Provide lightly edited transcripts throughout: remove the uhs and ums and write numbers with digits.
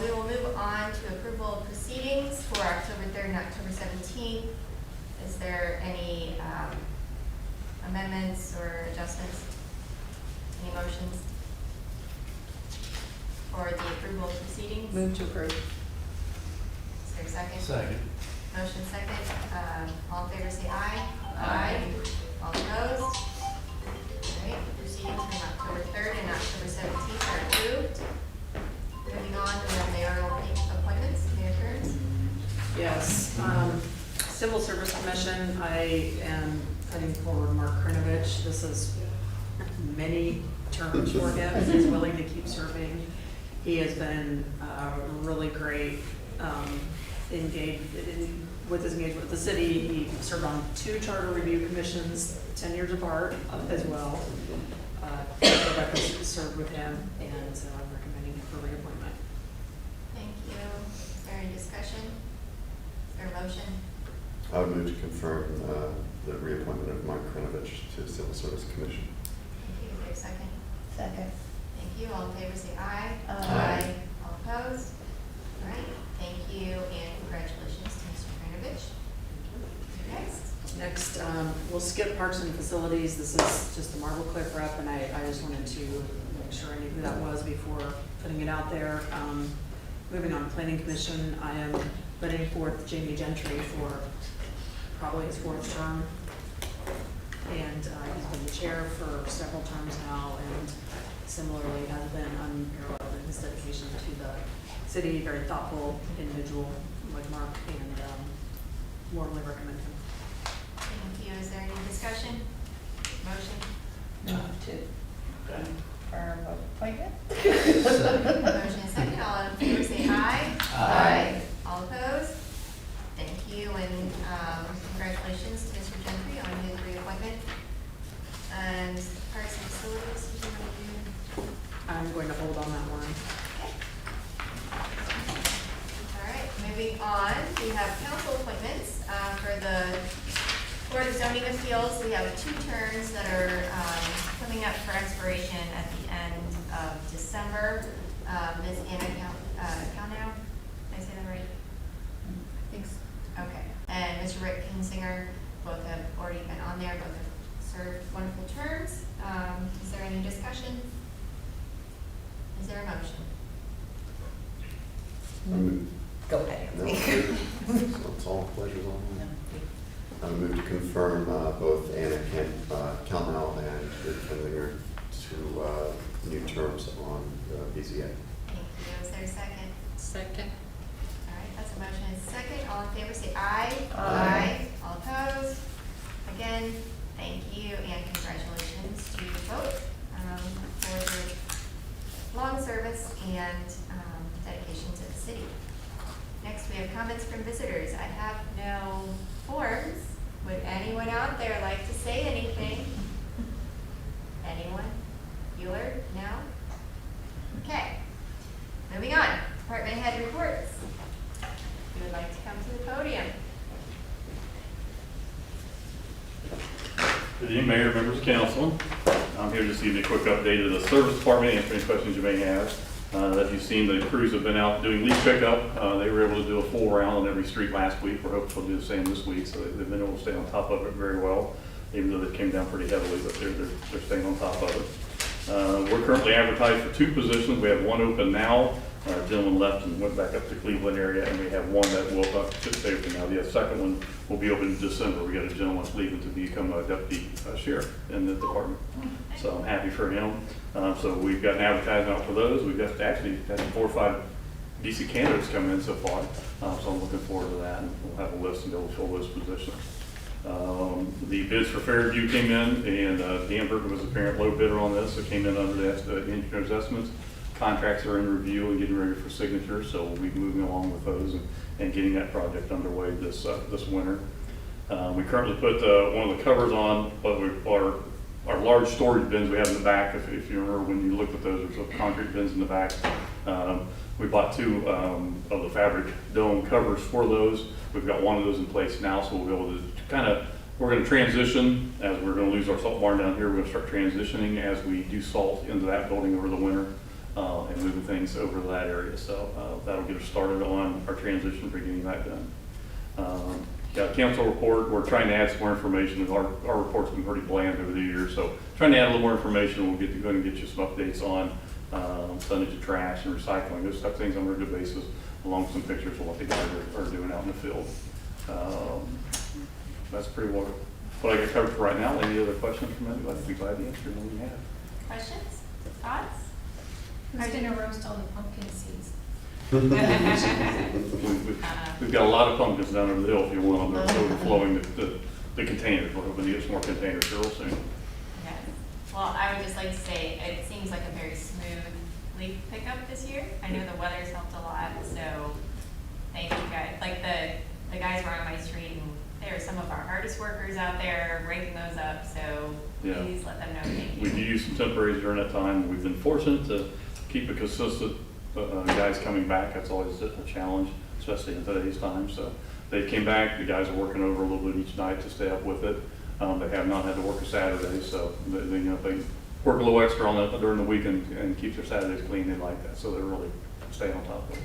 We will move on to approval of proceedings for October 3rd and October 17th. Is there any amendments or adjustments? Any motions for the approval of proceedings? Move to approve. Is there a second? Second. Motion second. All in favor say aye. Aye. All opposed? All right, proceedings from October 3rd and October 17th are approved. Moving on, we have mayoral appointments, mayor terms. Yes, Civil Service Commission, I am putting forward Mark Krinovich. This is many terms for him. He's willing to keep serving. He has been really great, engaged with his engagement with the city. He served on 2 charter review commissions, 10 years apart as well. Rebecca served with him, and so I'm recommending him for reappointment. Thank you. Is there any discussion? Is there a motion? I would move to confirm the reappointment of Mark Krinovich to the Civil Service Commission. Thank you. Is there a second? Second. Thank you. All in favor say aye. Aye. All opposed? All right. Thank you, and congratulations to Mr. Kranovich. Next. Next, we'll skip Parks and Facilities. This is just the Marble Cliff rep, and I just wanted to make sure I knew who that was before putting it out there. Moving on, Planning Commission, I am putting forth Jamie Gentry for probably his 4th term. And he's been the chair for several terms now, and similarly has been unparalleled in his dedication to the city. Very thoughtful individual like Mark, and warmly recommend him. Thank you. Is there any discussion? Motion? Move to confirm appointment. Motion is second. All in favor say aye. Aye. All opposed? Thank you, and congratulations to Mr. Gentry on his reappointment. And Parks and Facilities, you want to do? I'm going to hold on that one. Okay. All right, moving on, we have council appointments for the Board of Zoning Appeals. We have 2 terms that are coming up for expiration at the end of December. Ms. Anna Calnow, did I say that right? Thanks. Okay, and Mr. Rick Kinsinger, both have already been on there, both have served wonderful terms. Is there any discussion? Is there a motion? I move, Go ahead. no, so it's all pleasures on me. I would move to confirm both Anna Calnow and Rick Kinsinger to new terms on the BZA. Thank you. Is there a second? Second. All right, that's a motion and a second. All in favor say aye. Aye. All opposed? Again, thank you and congratulations to you both for your long service and dedication to the city. Next, we have comments from visitors. I have no forms. Would anyone out there like to say anything? Anyone? Bueller? No? Okay. Moving on. Department head reports. If you would like to come to the podium. Good evening, Mayor, members of council. I'm here just to give you a quick update of the service department, answer any questions you may have. As you've seen, the crews have been out doing leaf pickup. They were able to do a full round on every street last week. We're hopeful to do the same this week, so they've been able to stay on top of it very well, even though they came down pretty heavily, but they're staying on top of it. We're currently advertised for 2 positions. We have 1 open now. A gentleman left and went back up to Cleveland area, and we have 1 that will should stay open now. The second one will be open in December. We got a gentleman that's leaving to become a deputy sheriff in the department. So I'm happy for him. So we've got an advertisement out for those. We've got actually had 4 or 5 decent candidates come in so far. So I'm looking forward to that, and we'll have a list and be able to fill those positions. The bids for Fairview came in, and Danberg was the apparent low bidder on this. It came in under the engineer's estimates. Contracts are in review and getting ready for signature, so we'll be moving along with those and getting that project underway this winter. We currently put one of the covers on our large storage bins we have in the back. If you remember when you looked at those, there's some concrete bins in the back. We bought 2 of the fabric dome covers for those. We've got 1 of those in place now, so we'll be able to we're going to transition, as we're going to lose our salt barn down here. We're going to start transitioning as we do salt into that building over the winter. and moving things over to that area. So that'll get us started on our transition for getting that done. Yeah, council report, we're trying to add some more information. Our report's been pretty bland over the years, so trying to add a little more information. We'll get to go and get you some updates on tonnage of trash and recycling, those type of things on a regular basis, along with some pictures of what the guys are doing out in the field. That's pretty well what I got covered for right now. Any other questions from anybody? I'd be glad to answer them when you have. Questions? Thoughts? Who's gonna roast all the pumpkin seeds? We've got a lot of pumpkins down over the hill if you want them. They're overflowing the containers. We're hoping to get some more containers here real soon. Yes. Well, I would just like to say, it seems like a very smooth leaf pickup this year. I know the weather's helped a lot, so thank you guys. Like the guys were on my street, and there are some of our hardest workers out there breaking those up, so Yeah. please let them know thank you. We've used some temporaries during that time. We've been fortunate to keep it consistent. Guys coming back, that's always a challenge, especially in today's time. So they came back. The guys are working over a little bit each night to stay up with it. They have not had to work a Saturday, so they work a little extra on that during the week and keep their Saturdays clean. They like that, so they're really staying on top of it.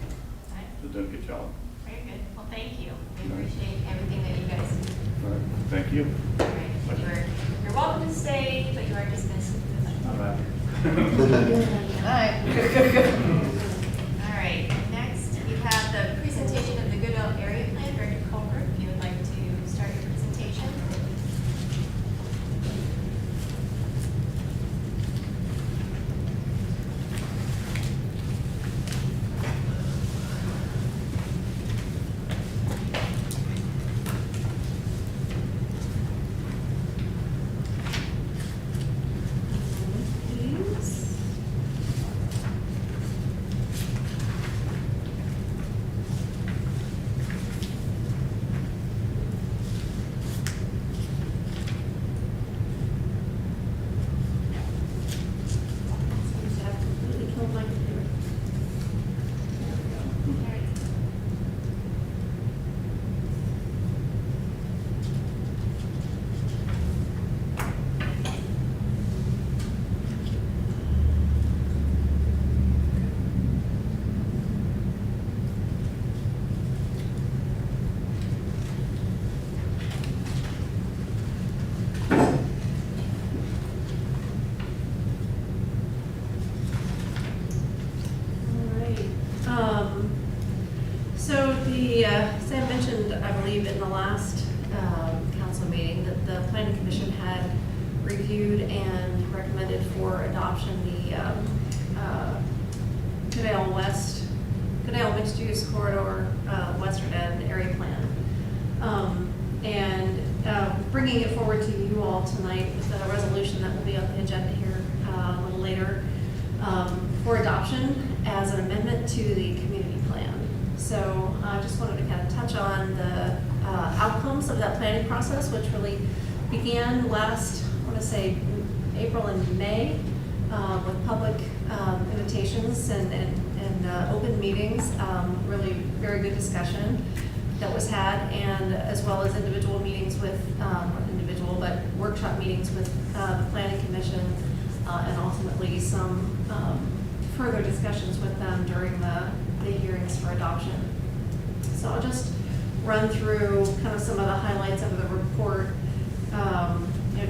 Right. They're doing a good job. Very good. Well, thank you. We appreciate everything that you guys do. All right. Thank you. All right. You're welcome to stay, but you are dismissed. All right. Aye. All right, next we have the presentation of the Goodell Area Plan. Director Colbert, if you would like to start your presentation. Please. Seems to have completely killed my computer. All right. All right. So Sam mentioned, I believe, in the last council meeting that the planning commission had reviewed and recommended for adoption the Goodale Mixed Use Corridor Western End Area Plan. Bringing it forward to you all tonight with a resolution that will be on the agenda here a little later for adoption as an amendment to the community plan. So I just wanted to kind of touch on the outcomes of that planning process, which really began last, I want to say, April and May with public invitations and open meetings, really very good discussion that was had, and as well as individual meetings with, not individual, but workshop meetings with the planning commission, and ultimately some further discussions with them during the hearings for adoption. So I'll just run through kind of some of the highlights of the report,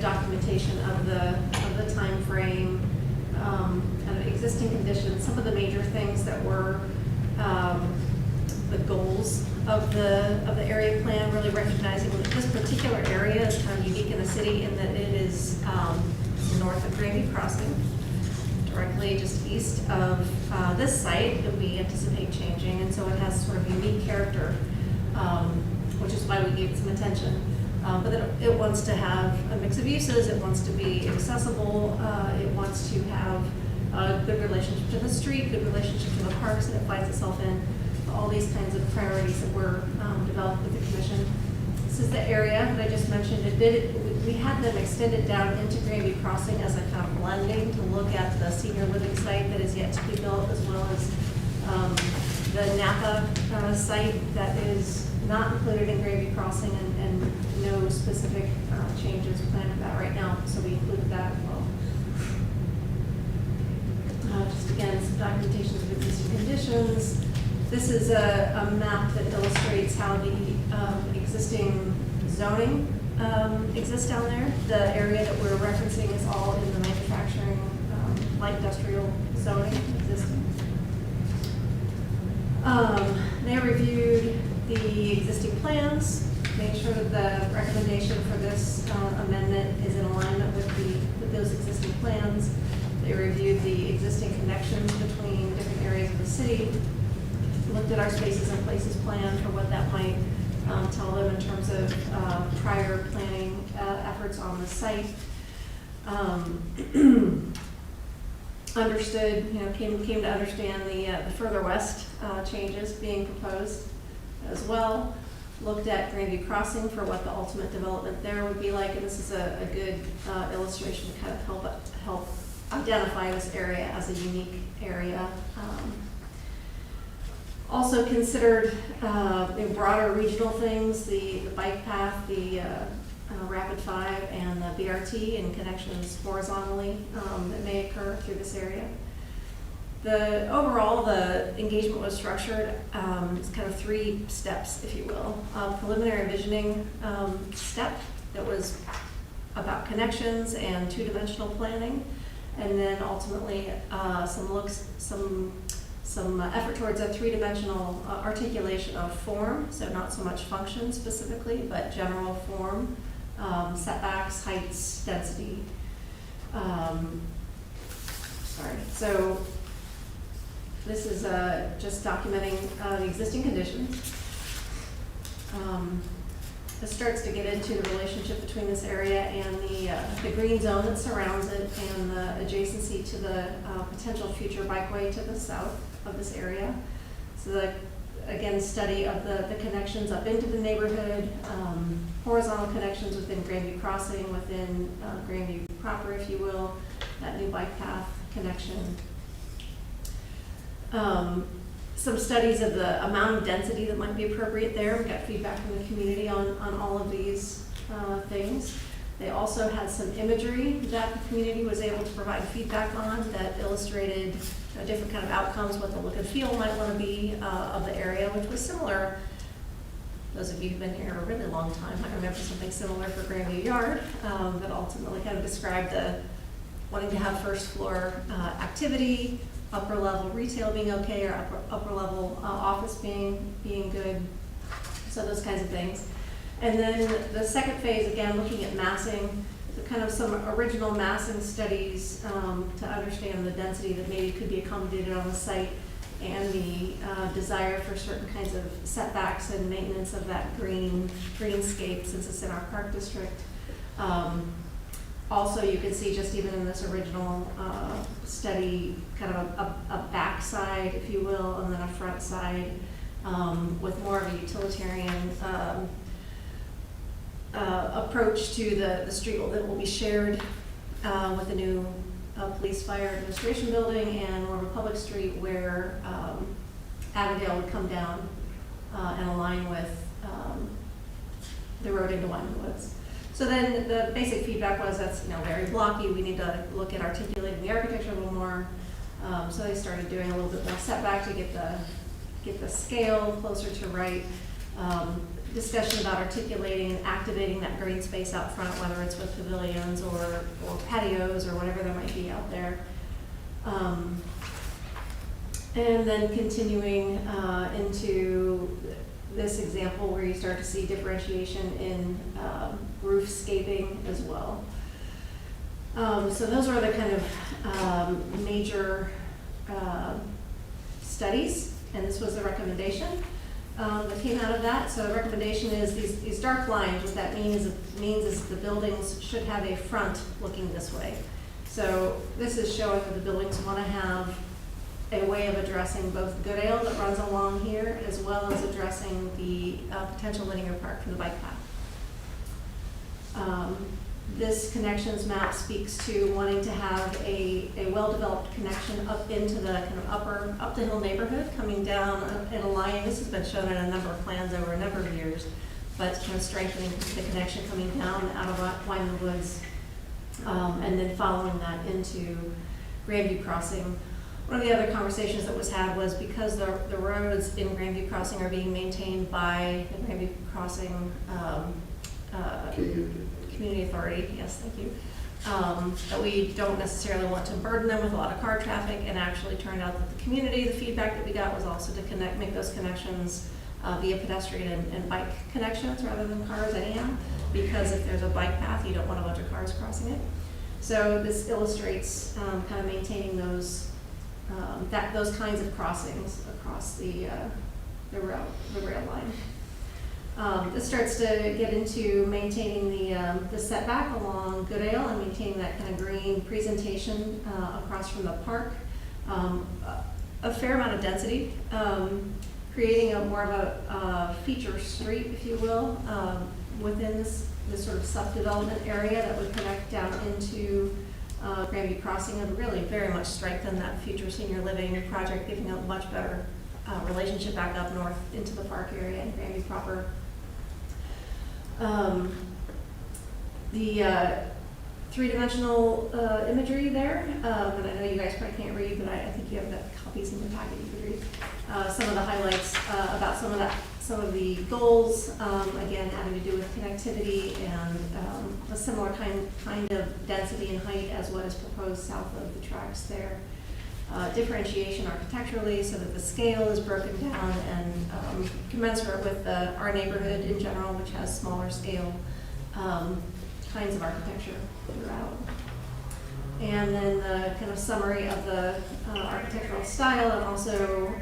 documentation of the timeframe, kind of existing conditions, some of the major things that were the goals of the area plan, really recognizing that this particular area is kind of unique in the city in that it is north of Granby Crossing, directly just east of this site that we anticipate changing, and so it has sort of unique character, which is why we gave it some attention. But it wants to have a mix of uses, it wants to be accessible, it wants to have a good relationship to the street, good relationship to the parks that it finds itself in, all these kinds of priorities that were developed with the commission. This is the area that I just mentioned. We had them extended down into Granby Crossing as a kind of blending to look at the senior living site that is yet to be built, as well as the Napa site that is not included in Granby Crossing, and no specific changes planned for that right now, so we included that as well. Just again, some documentations of existing conditions. This is a map that illustrates how the existing zoning exists down there. The area that we're referencing is all in the manufacturing, light industrial zoning existing. They reviewed the existing plans, made sure that the recommendation for this amendment is in alignment with those existing plans. They reviewed the existing connections between different areas of the city, looked at our spaces and places plan for what that might tell them in terms of prior planning efforts on the site. Understood, came to understand the further west changes being proposed as well. Looked at Grandview Crossing for what the ultimate development there would be like, and this is a good illustration to kind of help identify this area as a unique area. Also considered broader regional things, the bike path, the Rapid 5 and the BRT and connections horizontally that may occur through this area. Overall, the engagement was structured as kind of 3 steps, if you will. Preliminary visioning step that was about connections and 2-dimensional planning, and then ultimately some effort towards a 3-dimensional articulation of form, so not so much function specifically, but general form, setbacks, heights, density. So this is just documenting the existing conditions. This starts to get into the relationship between this area and the green zone that surrounds it and the adjacency to the potential future bikeway to the south of this area. So again, study of the connections up into the neighborhood, horizontal connections within Grandview Crossing, within Grandview proper, if you will, that new bike path connection. Some studies of the amount of density that might be appropriate there. We got feedback from the community on all of these things. They also had some imagery that the community was able to provide feedback on that illustrated different kind of outcomes, what the look and feel might want to be of the area, which was similar. Those of you who've been here a really long time might remember something similar for Grandview Yard that ultimately kind of described the wanting to have first floor activity, upper level retail being okay, or upper level office being good. So those kinds of things. And then the second phase, again, looking at massing, so kind of some original massing studies to understand the density that maybe could be accommodated on the site and the desire for certain kinds of setbacks and maintenance of that greenscape since it's in our park district. Also, you can see just even in this original study, kind of a back side, if you will, and then a front side with more of a utilitarian approach to the street that will be shared with the new police fire administration building and more of a public street where Avondale would come down and align with the road into Wyman Woods. So then the basic feedback was that's very blocky. We need to look at articulating the architecture a little more. So they started doing a little bit more setback to get the scale closer to right. Discussion about articulating and activating that green space out front, whether it's with pavilions or patios or whatever there might be out there. And then continuing into this example where you start to see differentiation in roofscaping as well. So those are the kind of major studies, and this was the recommendation that came out of that. So the recommendation is these dark lines, what that means is the buildings should have a front looking this way. So this is showing that the buildings want to have a way of addressing both Goodale that runs along here as well as addressing the potential linear park from the bike path. This connections map speaks to wanting to have a well-developed connection up into the kind of up the hill neighborhood, coming down in a line. This has been shown in a number of plans over a number of years, but kind of strengthening the connection coming down out of Wyman Woods, and then following that into Grandview Crossing one of the other conversations that was had was because the roads in Grandview Crossing are being maintained by the Grandview Crossing Community. Community Authority, yes, thank you, that we don't necessarily want to burden them with a lot of car traffic, and actually turned out that the community, the feedback that we got was also to make those connections via pedestrian and bike connections rather than cars anyhow, because if there's a bike path, you don't want a bunch of cars crossing it. So this illustrates kind of maintaining those those kinds of crossings across the rail line. This starts to get into maintaining the setback along Goodale and maintaining that kind of green presentation across from the park. A fair amount of density, creating a more of a feature street, if you will, within this sort of subdevelopment area that would connect down into Grandview Crossing, and really very much strengthen that future senior living project, giving a much better relationship back up north into the park area and Grandview proper. The three-dimensional imagery there, and I know you guys probably can't read, but I think you have the copies in your packet you could read. Some of the highlights about some of the goals, again, having to do with connectivity and a similar kind of density and height as what is proposed south of the tracks there. Differentiation architecturally so that the scale is broken down and commensurate with our neighborhood in general, which has smaller scale kinds of architecture throughout. And then the kind of summary of the architectural style, and also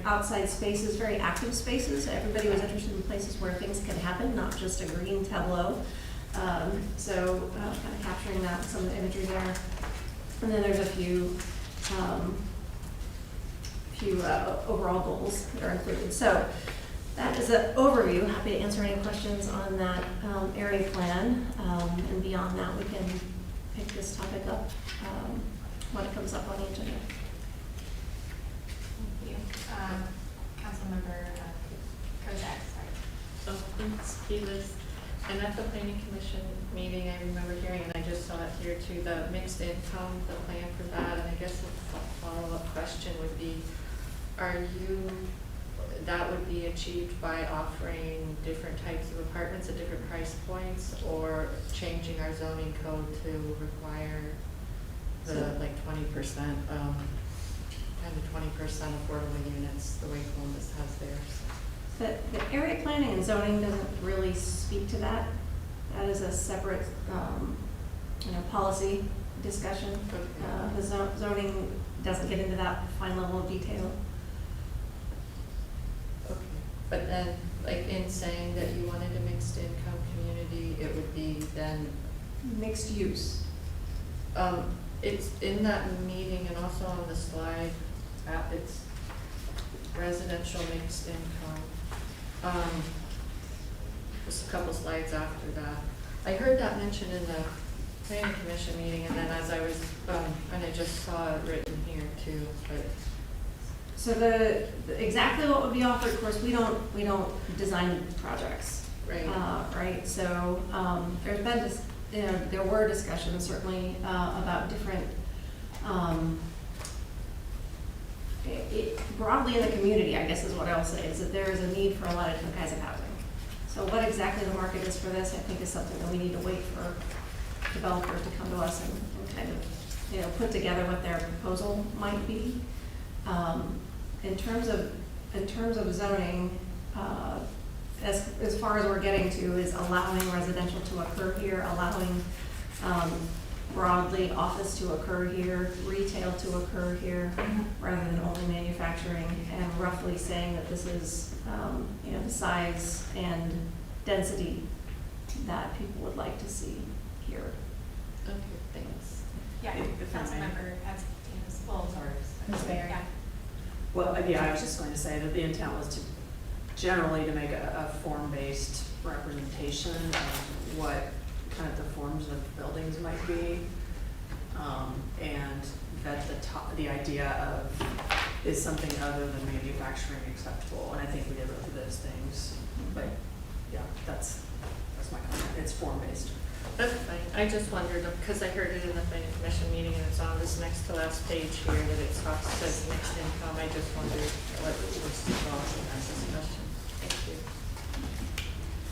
outside spaces, very active spaces. Everybody was interested in places where things can happen, not just a green tableau. So kind of capturing that, some of the imagery there. And then there's a few overall goals that are included. So that is an overview. Happy to answer any questions on that area plan. And beyond that, we can pick this topic up when it comes up on the agenda. Thank you. Councilmember Kozak, sorry. So thanks, Keyless. And at the planning commission meeting, I remember hearing, and I just saw it here too, the mixed income, the plan for that. And I guess a follow-up question would be, that would be achieved by offering different types of apartments at different price points, or changing our zoning code to require the like 20%, 10 to 20% affordable units, the way Columbus has theirs? The area planning and zoning doesn't really speak to that. That is a separate, policy discussion. Okay. The zoning doesn't get into that fine level of detail. Okay, but then, like in saying that you wanted a mixed income community, it would be then, Mixed use. it's in that meeting and also on the slide, it's residential mixed income. Just a couple slides after that. I heard that mentioned in the planning commission meeting, and then as I was, and I just saw it written here too, but. So exactly what would be offered, of course, we don't design projects. Right. Right, so, there's been there were discussions certainly, about different, broadly in the community, I guess is what I'll say, is that there is a need for a lot of different kinds of housing. So what exactly the market is for this, I think is something that we need to wait for developers to come to us and kind of, put together what their proposal might be. In terms of zoning, as far as we're getting to is allowing residential to occur here, allowing broadly office to occur here, retail to occur here, rather than only manufacturing, and roughly saying that this is, the size and density that people would like to see here. Okay, thanks. Yeah, If I may. Councilmember Constantine, well, sorry. Ms. Mayor. Yeah. Well, yeah, I was just going to say that the intent was to generally to make a form-based representation of what kind of the forms of buildings might be. And that the idea of is something other than manufacturing acceptable, and I think we did both of those things. But yeah, that's my comment. It's form-based. That's fine. I just wondered, because I heard it in the planning commission meeting, and it's on this next to last page here, that it talks, says mixed income. I just wondered what was involved in that discussion. Thank you.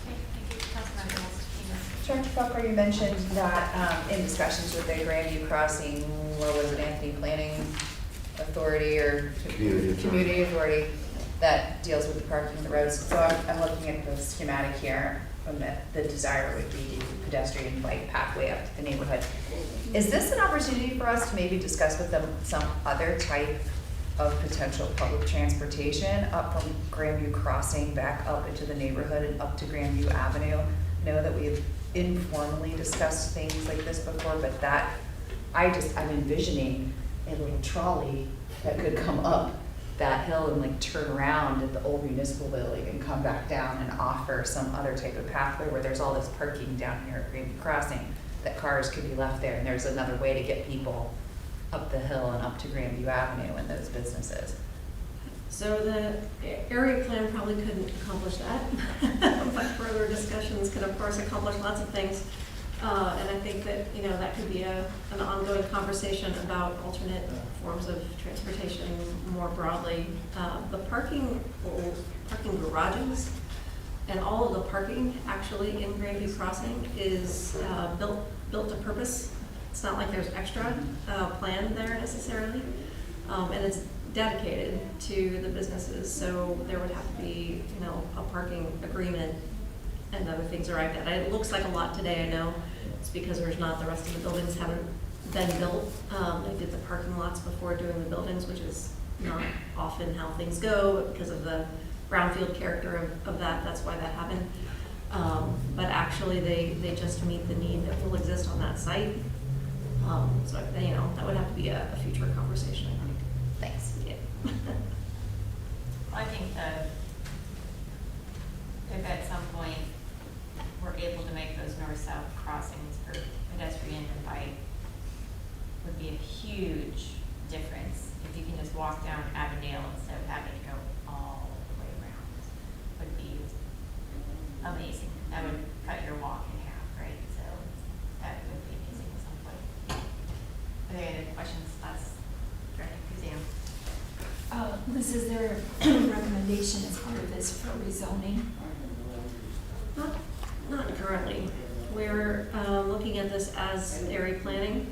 Okay, thank you. Councilmember Mosquito. Director Falco, you mentioned that in discussions with the Grandview Crossing, what was it, Anthony Planning Authority or Community Authority that deals with the parking of the roads. So I'm looking at the schematic here, and that the desire would be to pedestrian bike pathway up to the neighborhood. Is this an opportunity for us to maybe discuss with them some other type of potential public transportation up from Grandview Crossing back up into the neighborhood and up to Grandview Avenue? I know that we've informally discussed things like this before, but that, I'm envisioning a little trolley that could come up that hill and like turn around at the old municipal building and come back down and offer some other type of pathway where there's all this parking down here at Grandview Crossing, that cars could be left there, and there's another way to get people up the hill and up to Grandview Avenue and those businesses. So the area plan probably couldn't accomplish that, but further discussions could of course accomplish lots of things. And I think that, you know, that could be an ongoing conversation about alternate forms of transportation more broadly. The parking garages and all of the parking actually in Grandview Crossing is built to purpose. It's not like there's extra planned there necessarily. And it's dedicated to the businesses, so there would have to be, you know, a parking agreement and other things arrived at. It looks like a lot today, I know. It's because there's not, the rest of the buildings haven't been built. They did the parking lots before doing the buildings, which is not often how things go because of the brownfield character of that. That's why that happened. But actually, they just meet the need that will exist on that site. So, you know, that would have to be a future conversation, I think. Thanks. Yeah. I think if at some point we're able to make those north-south crossings for pedestrian and bike, would be a huge difference. If you can just walk down Avondale instead of having to go all the way around, would be amazing. That would cut your walk in half, right? So that would be amazing at some point. Are there any other questions? Last, Suzanne. Liz, is there a recommendation as part of this for rezoning? Not currently. We're looking at this as area planning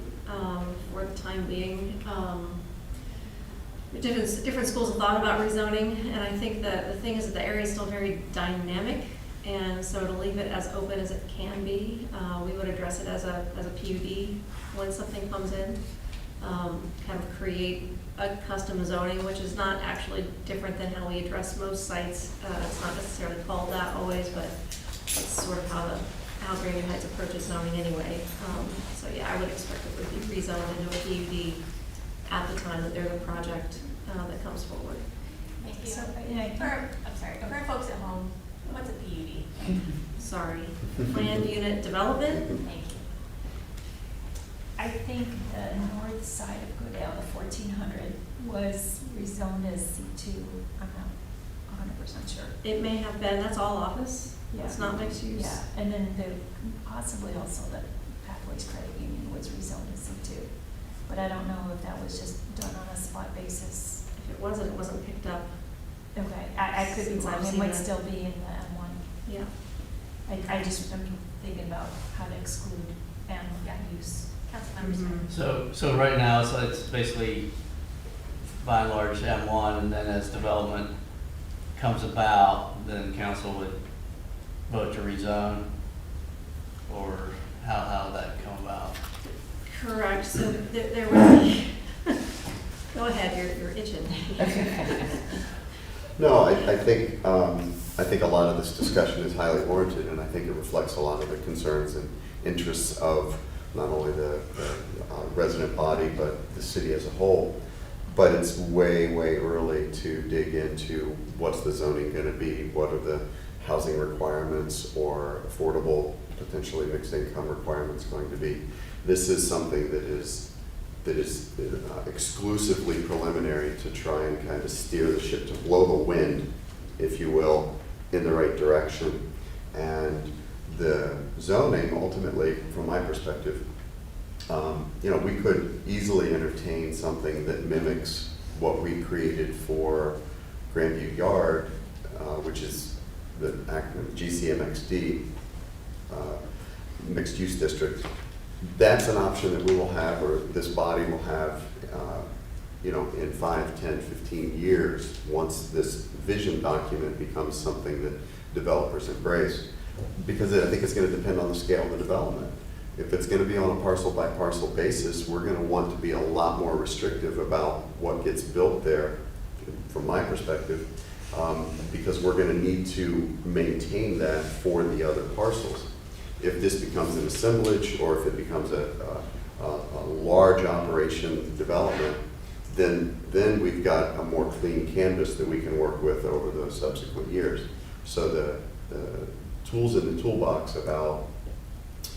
for the time being. Different schools have thought about rezoning, and I think that the thing is that the area is still very dynamic, and so to leave it as open as it can be, we would address it as a PUD when something comes in. Kind of create a custom zoning, which is not actually different than how we address most sites. It's not necessarily called that always, but it's sort of how Grandview Heights approaches zoning anyway. So yeah, I would expect it would be rezoned into a PUD at the time that there's a project that comes forward. Thank you. So, yeah, For folks at home, what's a PUD? Sorry, planned unit development. Thank you. I think the north side of Goodale, the 1400, was rezoned as C2. I'm not 100% sure. It may have been, that's all office. Yeah. It's not mixed use. Yeah, and then possibly also the Pathways Credit Union was rezoned as C2. But I don't know if that was just done on a spot basis. If it wasn't picked up. Okay, I could be Since I've wrong, it seen might that. still be in the M1. Yeah. I just am thinking about how to exclude animal use. Councilmember Mhm. Smith. So right now, so it's basically by and large M1, and then as development comes about, then council would vote to rezone, or how would that come about? Correct, so there would be, go ahead, you're itching. No, I think a lot of this discussion is highly warranted, and I think it reflects a lot of the concerns and interests of not only the resident body, but the city as a whole. But it's way, way early to dig into what's the zoning gonna be, what are the housing requirements or affordable, potentially mixed income requirements going to be. This is something that is exclusively preliminary to try and kind of steer the ship, to blow the wind, if you will, in the right direction. And the zoning, ultimately, from my perspective, you know, we could easily entertain something that mimics what we created for Grandview Yard, which is the acronym GCMXD, Mixed Use District. That's an option that we will have, or this body will have, you know, in 5, 10, 15 years, once this vision document becomes something that developers embrace. Because I think it's going to depend on the scale of the development. If it's going to be on a parcel by parcel basis, we're going to want to be a lot more restrictive about what gets built there, from my perspective, because we're going to need to maintain that for the other parcels. If this becomes an assemblage, or if it becomes a large operation development, then we've got a more clean canvas that we can work with over the subsequent years. So the tools in the toolbox about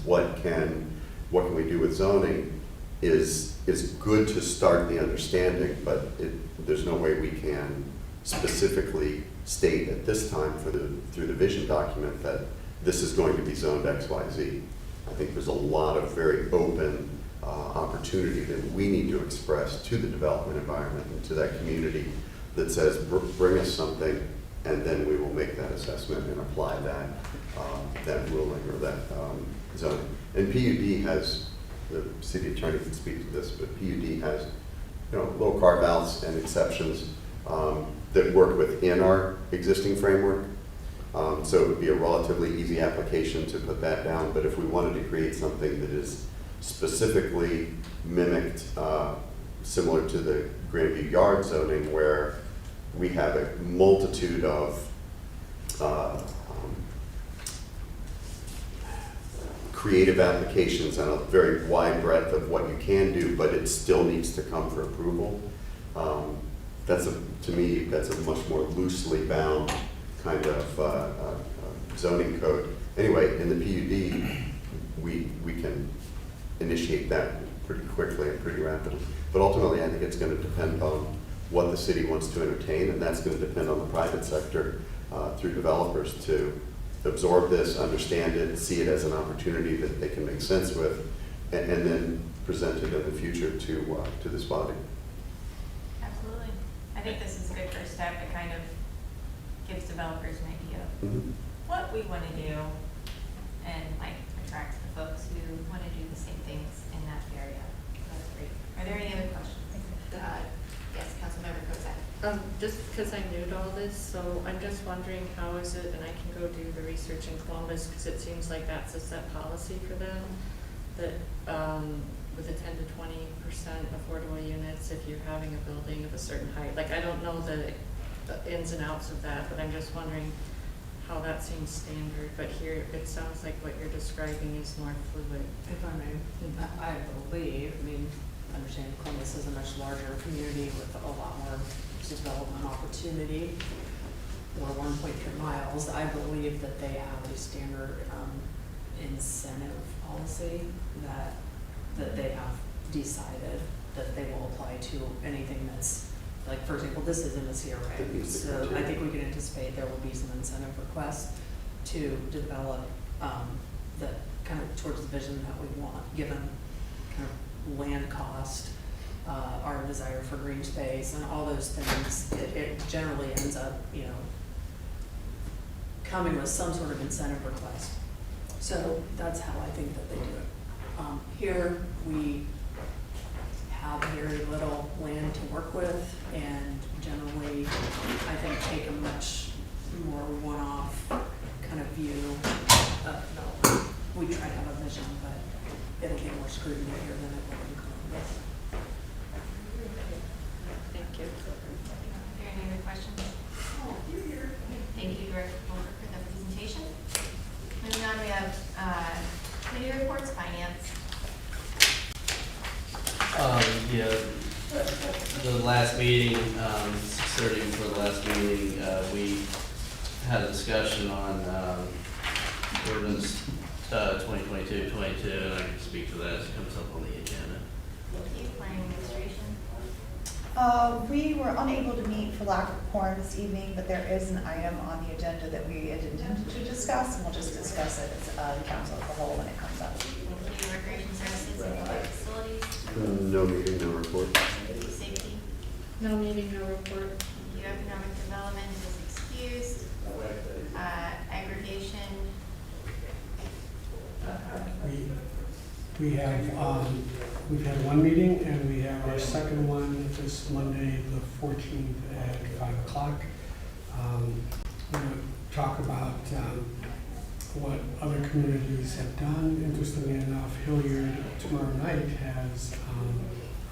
what can we do with zoning is good to start the understanding, but there's no way we can specifically state at this time through the vision document that this is going to be zoned X, Y, Z. I think there's a lot of very open opportunity that we need to express to the development environment and to that community that says, bring us something, and then we will make that assessment and apply that ruling or that zoning. And PUD has, the city attorney can speak to this, but PUD has, you know, little carve-outs and exceptions that work within our existing framework. So it would be a relatively easy application to put that down. But if we wanted to create something that is specifically mimicked, similar to the Grandview Yard zoning, where we have a multitude of creative applications and a very wide breadth of what you can do, but it still needs to come for approval. To me, that's a much more loosely bound kind of zoning code. Anyway, in the PUD, we can initiate that pretty quickly and pretty rapidly. But ultimately, I think it's going to depend on what the city wants to entertain, and that's going to depend on the private sector through developers to absorb this, understand it, see it as an opportunity that they can make sense with, and then present it in the future to this body. Absolutely. I think this is a good first step. It kind of gives developers an idea of Mm-hmm. what we want to do and like attract the folks who want to do the same things in that area. That's great. Are there any other questions? Yes, Councilmember Kozak. Just because I'm new to all this, so I'm just wondering how is it, and I can go do the research in Columbus, because it seems like that's a set policy for them, that with a 10 to 20% affordable units, if you're having a building of a certain height. Like, I don't know the ins and outs of that, but I'm just wondering how that seems standard. But here, it sounds like what you're describing is more fluid. If I may, I believe, I mean, understand Columbus is a much larger community with a lot more development opportunity. We're 1.3 miles. I believe that they have a standard incentive policy that they have decided that they will apply to anything that's, like, for example, this is in the CRA. So I think we can anticipate there will be some incentive requests to develop that kind of towards the vision that we want, given kind of land cost, our desire for green space and all those things. It generally ends up, you know, coming with some sort of incentive request. So that's how I think that they do it. Here we have very little land to work with, and generally, I think, take a much more one-off kind of view of development. We try to have a vision, but it'll get more scrutiny here than it will in Columbus. Thank you. Are there any other questions? Thank you, Director Colbert, for the presentation. Moving on, we have committee reports, finance. Yeah, the last meeting, 6:30 before the last meeting, we had a discussion on ordinance 2022-22, and I can speak to that as it comes up on the agenda. Thank you, planning administration. We were unable to meet for lack of quorum this evening, but there is an item on the agenda that we had intended to discuss, and we'll just discuss it as the council as a whole when it comes up. Thank you, recreation services and public facilities, No meeting, no report. safety. No meeting, no report. Thank you, economic development is excused. Aggregation, We have, we've had one meeting, and we have our second one this Monday, the 14th at 5 o'clock. We're going to talk about what other communities have done. Interestingly enough, Hilliard tomorrow night has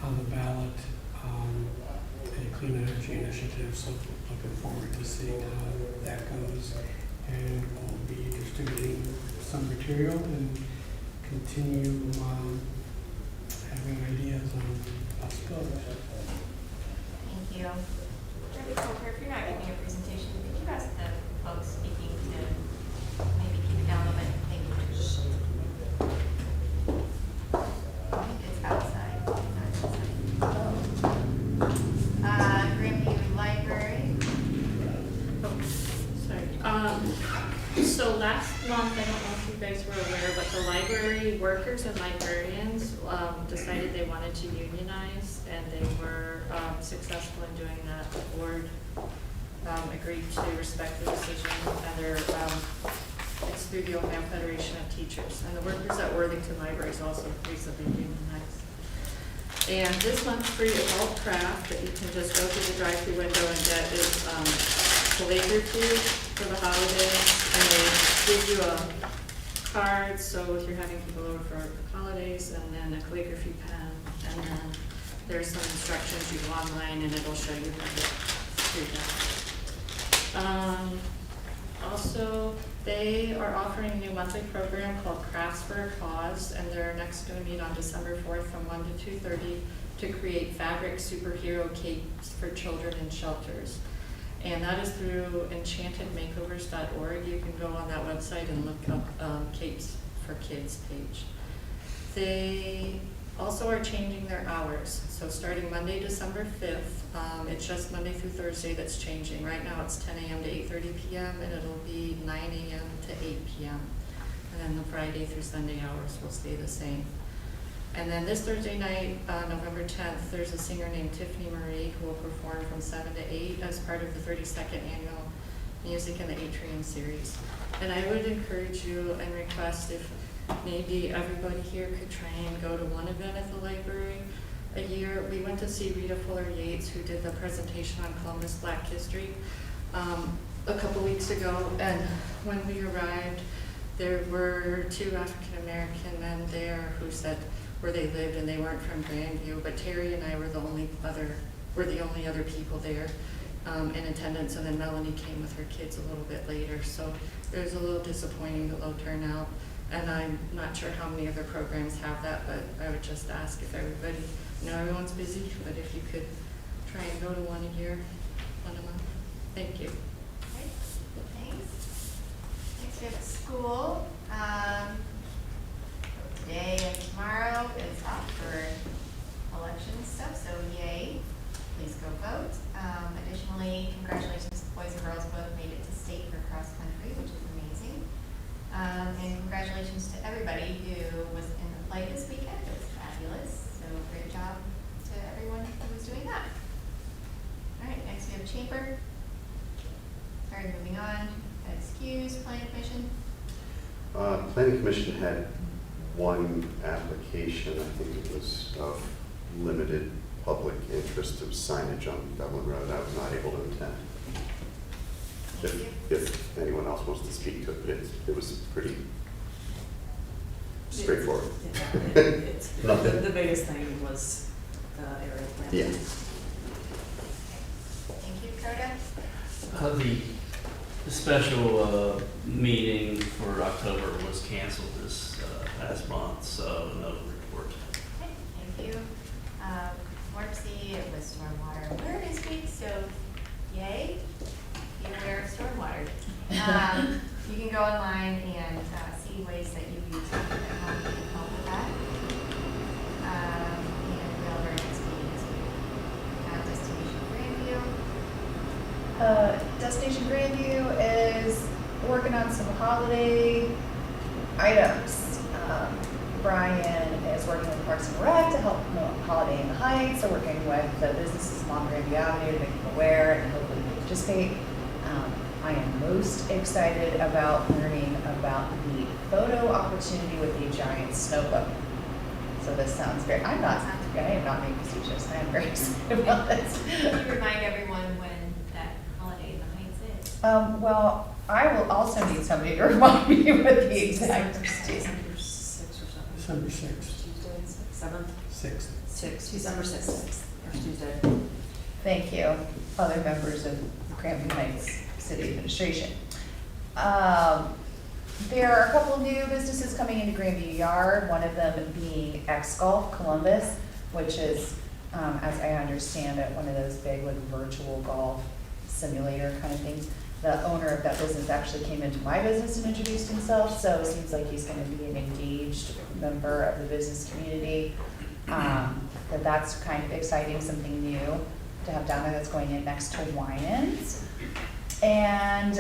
on the ballot a clean energy initiative, so looking forward to seeing how that goes. And we'll be distributing some material and continue having ideas on possibilities. thank you. Debbie Colfer, if you're not giving a presentation, could you ask the folks speaking to maybe keep it down a little bit? Thank you. I think it's outside, not inside. Grandview Library. Sorry. So last month, I don't know if you guys were aware, but the library workers and librarians decided they wanted to unionize, and they were successful in doing that. The board agreed to respect the decision, and it's through the Ohio Federation of Teachers. And the workers at Worthington Libraries also recently unionized. And this month's free adult craft that you can just go through the drive-through window and get is calligraphy for the holidays, and they give you a card, so if you're having people over for holidays, and then a calligraphy pen, and then there's some instructions. You go online and it'll show you how to do that. Also, they are offering a new monthly program called Crafts for a Cause, and they're next going to meet on December 4th from 1 to 2:30 to create fabric superhero capes for children in shelters. And that is through enchantedmakeovers.org. You can go on that website and look up Capes for Kids page. They also are changing their hours. So starting Monday, December 5th, it's just Monday through Thursday that's changing. Right now it's 10 a.m. to 8:30 p.m. and it'll be 9 a.m. to 8 p.m. And then the Friday through Sunday hours will stay the same. And then this Thursday night, November 10th, there's a singer named Tiffany Marie who will perform from 7 to 8 as part of the 32nd annual Music in the Atrium series. And I would encourage you and request if maybe everybody here could try and go to one event at the library a year. We went to see Rita Fuller Yates, who did the presentation on Columbus Black History a couple weeks ago. And when we arrived, there were 2 African American men there who said where they lived, and they weren't from Grandview, but Terry and I were the only other people there in attendance, and then Melanie came with her kids a little bit later. So it was a little disappointing, the low turnout, and I'm not sure how many other programs have that, but I would just ask if everybody, I know everyone's busy, but if you could try and go to one a year, one a month. Thank you. Okay, thanks. Next we have school. Today and tomorrow is off for election stuff, so yay, please go vote. Additionally, congratulations to boys and girls, both made it to state for cross country, which is amazing. And congratulations to everybody who was in the play this weekend. It was fabulous, so great job to everyone who was doing that. All right, next we have chamber. Sorry, moving on. Excuse, planning commission. Planning Commission had one application, I think it was of limited public interest of signage on Dublin Road. I was not able to attend. Thank you. If anyone else wants to speak to it, it was pretty straightforward. The biggest thing was the area plan. Yeah. Thank you, Coda. The special meeting for October was canceled this past month, so no report. Okay, thank you. Morpsey, it was stormwater awareness week, so yay, be aware of stormwater. You can go online and see ways that you use it at home to help with that. And we all very next meeting is just Destination Grandview is working on some holiday items. Brian is working with Parks and Rec to help promote Holiday in the Heights. They're working with the businesses along Grandview Avenue to make them aware and hopefully participate. I am most excited about learning about the photo opportunity with the giant snow globe. So this sounds great. I am not being facetious. I am very excited about this. Can you remind everyone when that Holiday in the Heights is? Well, I will also need somebody to remind me what the exact date. December 6th, Seventh, 6th. December 6th, first Tuesday. Thank you, other members of Grandview Heights City Administration. There are a couple of new businesses coming into Grandview Yard, one of them being X Golf Columbus, which is, as I understand it, one of those big like virtual golf simulator kind of things. The owner of that business actually came into my business and introduced himself, so it seems like he's gonna be an engaged member of the business community. That's kind of exciting, something new to have down there that's going in next to Winans. And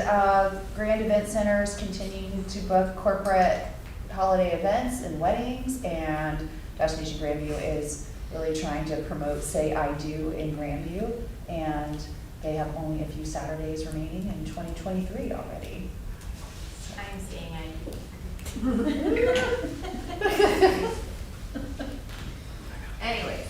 Grand Event Center is continuing to book corporate holiday events and weddings, and Destination Grandview is really trying to promote Say I Do in Grandview, and they have only a few Saturdays remaining in 2023 already. I'm saying Anyway,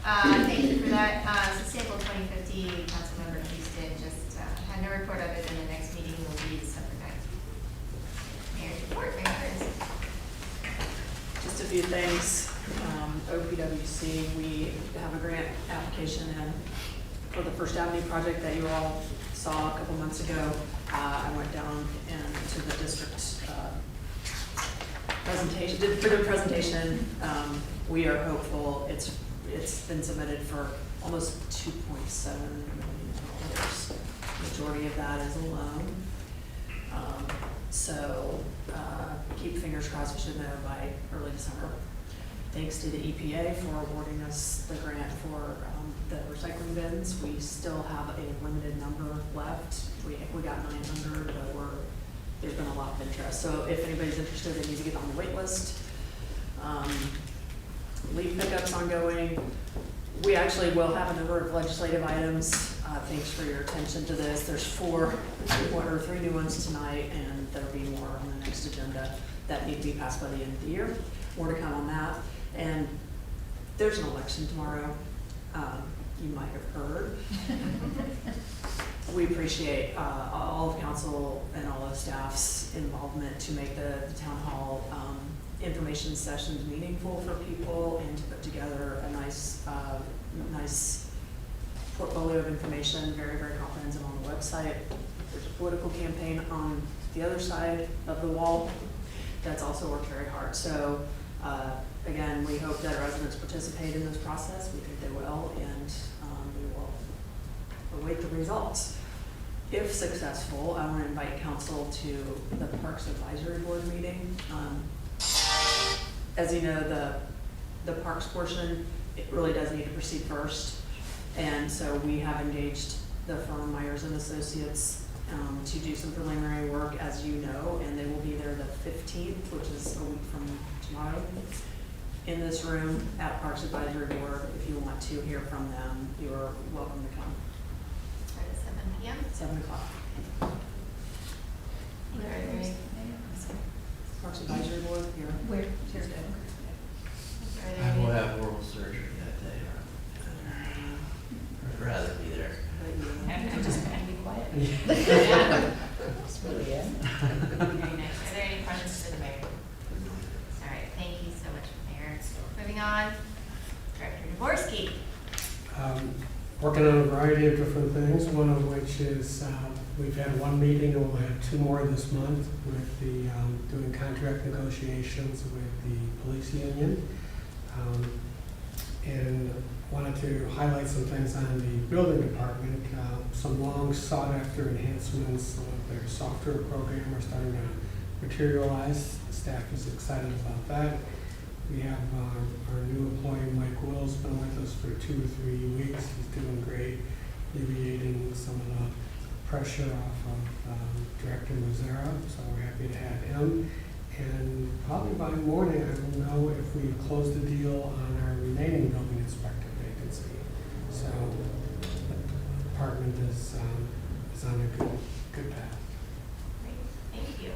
thank you for that. Sustainable 2050, Councilmember Houston just had no report of it, and the next meeting will be December 9th. Mayor's report, Mayor Burns. Just a few things. OPWC, we have a grant application in for the First Avenue project that you all saw a couple months ago. I went down into the district presentation, did a presentation. We are hopeful. It's been submitted for almost $2.7 million. Majority of that is a loan. So keep fingers crossed, we should know by early December. Thanks to the EPA for awarding us the grant for the recycling bins. We still have a limited number left. We got 900, but there's been a lot of interest. So if anybody's interested, they need to get on the wait list. Leaf pickup's ongoing. We actually will have a number of legislative items. Thanks for your attention to this. There's 3 new ones tonight, and there'll be more on the next agenda that need to be passed by the end of the year. More to come on that. And there's an election tomorrow. You might have heard. We appreciate all of council and all of staff's involvement to make the town hall information sessions meaningful for people and to put together a nice portfolio of information, very, very comprehensive on the website. There's a political campaign on the other side of the wall that's also worked very hard. So again, we hope that residents participate in this process. We think they will, and we will await the results. If successful, I want to invite council to the Parks Advisory Board meeting. As you know, the parks portion, it really does need to proceed first. And so we have engaged the firm Myers and Associates to do some preliminary work, as you know, and they will be there the 15th, which is a week from tomorrow, in this room at Parks Advisory Board. If you want to hear from them, you are welcome to come. At 7 p.m. 7 o'clock. Parks Advisory Board here. Where? Tuesday. I will have oral surgery that day. I'd rather be there. I'm just gonna be quiet. It's really it. Very nice. Are there any questions for the mayor? All right, thank you so much, Mayor. Moving on, Director Dvorsky. Working on a variety of different things, one of which is we've had one meeting and we'll have 2 more this month with the doing contract negotiations with the police union. And wanted to highlight some things on the building department. Some long sought after enhancements of their software program are starting to materialize. The staff is excited about that. We have our new employee, Mike Will's been with us for 2 or 3 weeks. He's doing great, alleviating some of the pressure off of Director Mazzara, so we're happy to have him. And probably by morning, I will know if we close the deal on our remaining building inspector vacancy. So the department is on a good path. Great, thank you.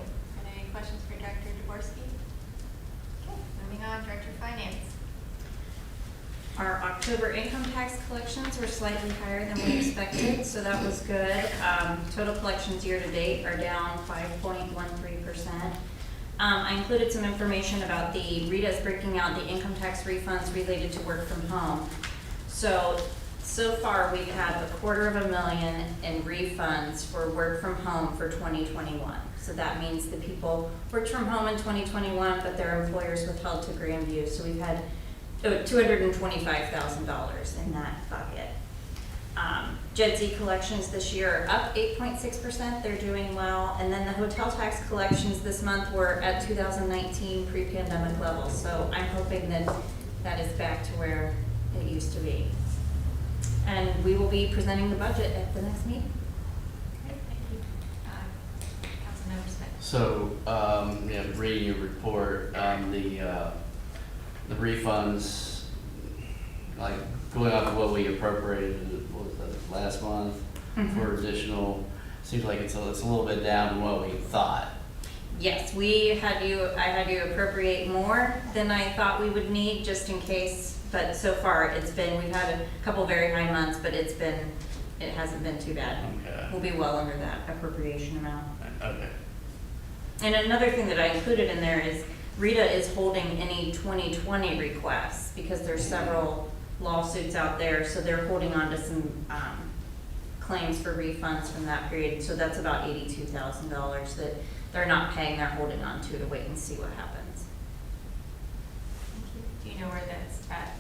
Any questions for Director Dvorsky? Okay, moving on, Director of Finance. Our October income tax collections were slightly higher than we expected, so that was good. Total collections year-to-date are down 5.13%. I included some information about Rita's breaking out the income tax refunds related to work from home. So far, we've had $250,000 in refunds for work from home for 2021. So that means the people worked from home in 2021, but their employers withheld to Grandview. So we've had $225,000 in that bucket. Gen Z collections this year are up 8.6%. They're doing well. And then the hotel tax collections this month were at 2019 pre-pandemic levels. So I'm hoping that that is back to where it used to be. And we will be presenting the budget at the next meeting. Great, thank you. Councilmember Smith. So, yeah, reading your report, the refunds, like going off of what we appropriated, what was that, last month for additional, seems like it's a little bit down from what we thought. Yes, I had you appropriate more than I thought we would need just in case, but so far we've had a couple very high months, but it hasn't been too bad. Okay. We'll be well under that appropriation amount. Okay. And another thing that I included in there is Rita is holding any 2020 requests because there's several lawsuits out there, so they're holding on to some claims for refunds from that period. So that's about $82,000 that they're not paying, they're holding on to wait and see what happens. Thank you. Do you know where that's at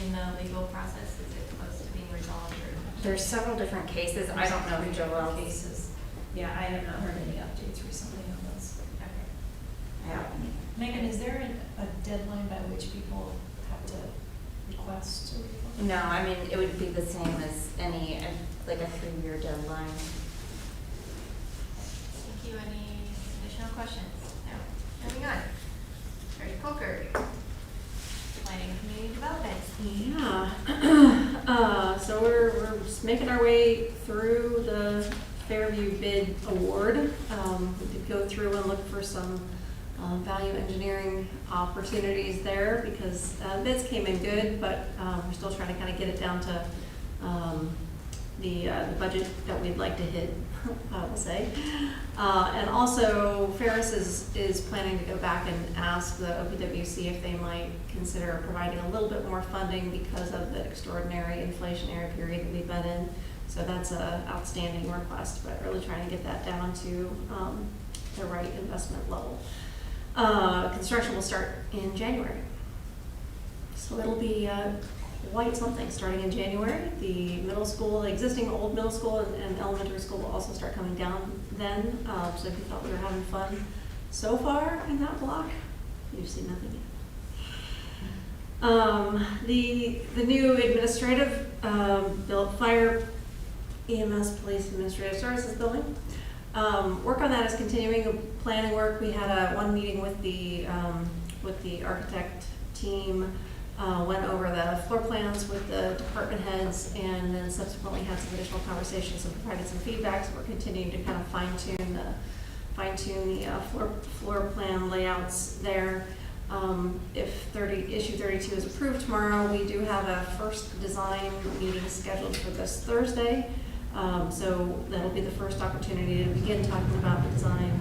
in the legal process? Is it close to being resolved or? There's several different cases. I don't know, Joelle. Cases. Yeah, I have not heard any updates recently on those. Okay. Yeah. Megan, is there a deadline by which people have to request a refund? No, I mean, it would be the same as any, like a 3-year deadline. Thank you. Any additional questions? No. Moving on. Director Polker. Planning and Community Development. Yeah. So we're just making our way through the Fairview bid award. We did go through and look for some value engineering opportunities there because bids came in good, but we're still trying to kind of get it down to the budget that we'd like to hit, I will say. And also Ferris is planning to go back and ask the OPWC if they might consider providing a little bit more funding because of the extraordinary inflationary period that we've been in. So that's an outstanding request, but really trying to get that down to the right investment level. Construction will start in January. So it'll be quite something starting in January. The middle school, the existing old middle school and elementary school will also start coming down then. So if you thought we were having fun so far in that block, you've seen nothing yet. The new administrative built fire EMS police administrative services building. Work on that is continuing the planning work. We had one meeting with the architect team, went over the floor plans with the department heads, and then subsequently had some additional conversations and provided some feedback. So we're continuing to kind of fine tune the floor plan layouts there. If issue 32 is approved tomorrow, we do have a first design meeting scheduled for this Thursday. So that'll be the first opportunity to begin talking about the design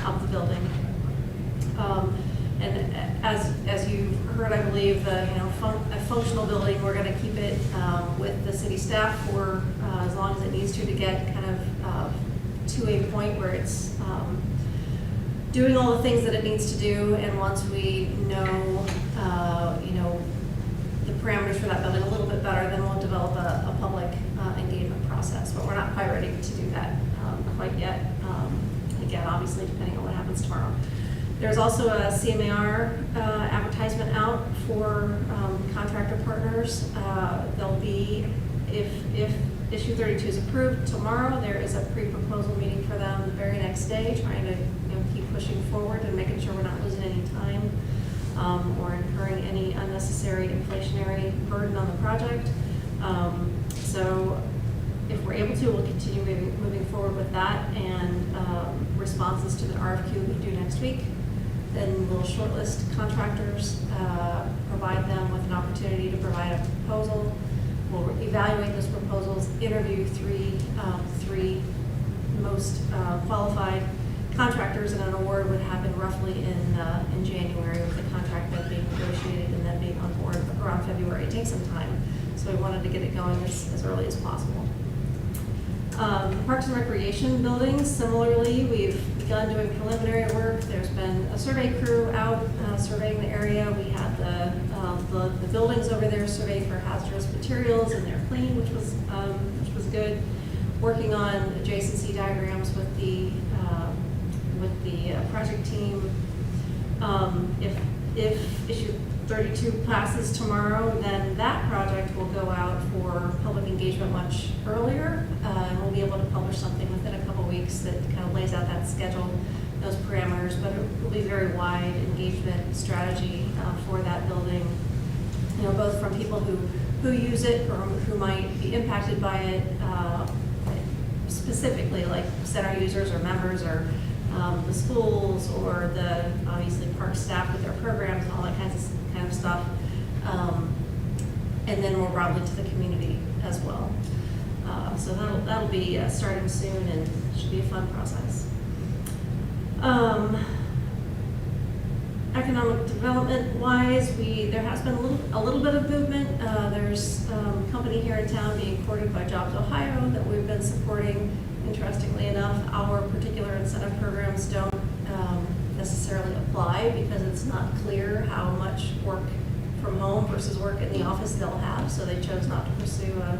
of the building. And as you've heard, I believe, a functional building, we're going to keep it with the city staff for as long as it needs to get kind of to a point where it's doing all the things that it needs to do. And once we know, the parameters for that building a little bit better, then we'll develop a public engagement process. But we're not quite ready to do that quite yet. Again, obviously, depending on what happens tomorrow. There's also a CMAR advertisement out for contractor partners. There'll be, if issue 32 is approved tomorrow, there is a pre-proposal meeting for them the very next day, trying to keep pushing forward and making sure we're not losing any time or incurring any unnecessary inflationary burden on the project. So if we're able to, we'll continue moving forward with that, and responses to the RFQ will be due next week. Then we'll shortlist contractors, provide them with an opportunity to provide a proposal. We'll evaluate those proposals, interview three most qualified contractors, and an award would happen roughly in January, with the contract then being negotiated and then being on board around February. It takes some time, so we wanted to get it going as early as possible. Parks and Recreation buildings, similarly, we've begun doing preliminary work. There's been a survey crew out surveying the area. We had the buildings over there surveyed for hazardous materials, and they're clean, which was good. Working on adjacency diagrams with the project team. If issue 32 passes tomorrow, then that project will go out for public engagement much earlier, and we'll be able to publish something within a couple weeks that kind of lays out that schedule, those parameters, but it will be very wide engagement strategy for that building, both from people who use it or who might be impacted by it, specifically like center users or members, or the schools, or the obviously park staff with their programs and all that kind of stuff, and then more broadly to the community as well. So that'll be starting soon, and should be a fun process. Economic development wise, there has been a little bit of movement. There's a company here in town being courted by Jobs Ohio that we've been supporting. Interestingly enough, our particular incentive programs don't necessarily apply, because it's not clear how much work from home versus work in the office they'll have. So they chose not to pursue an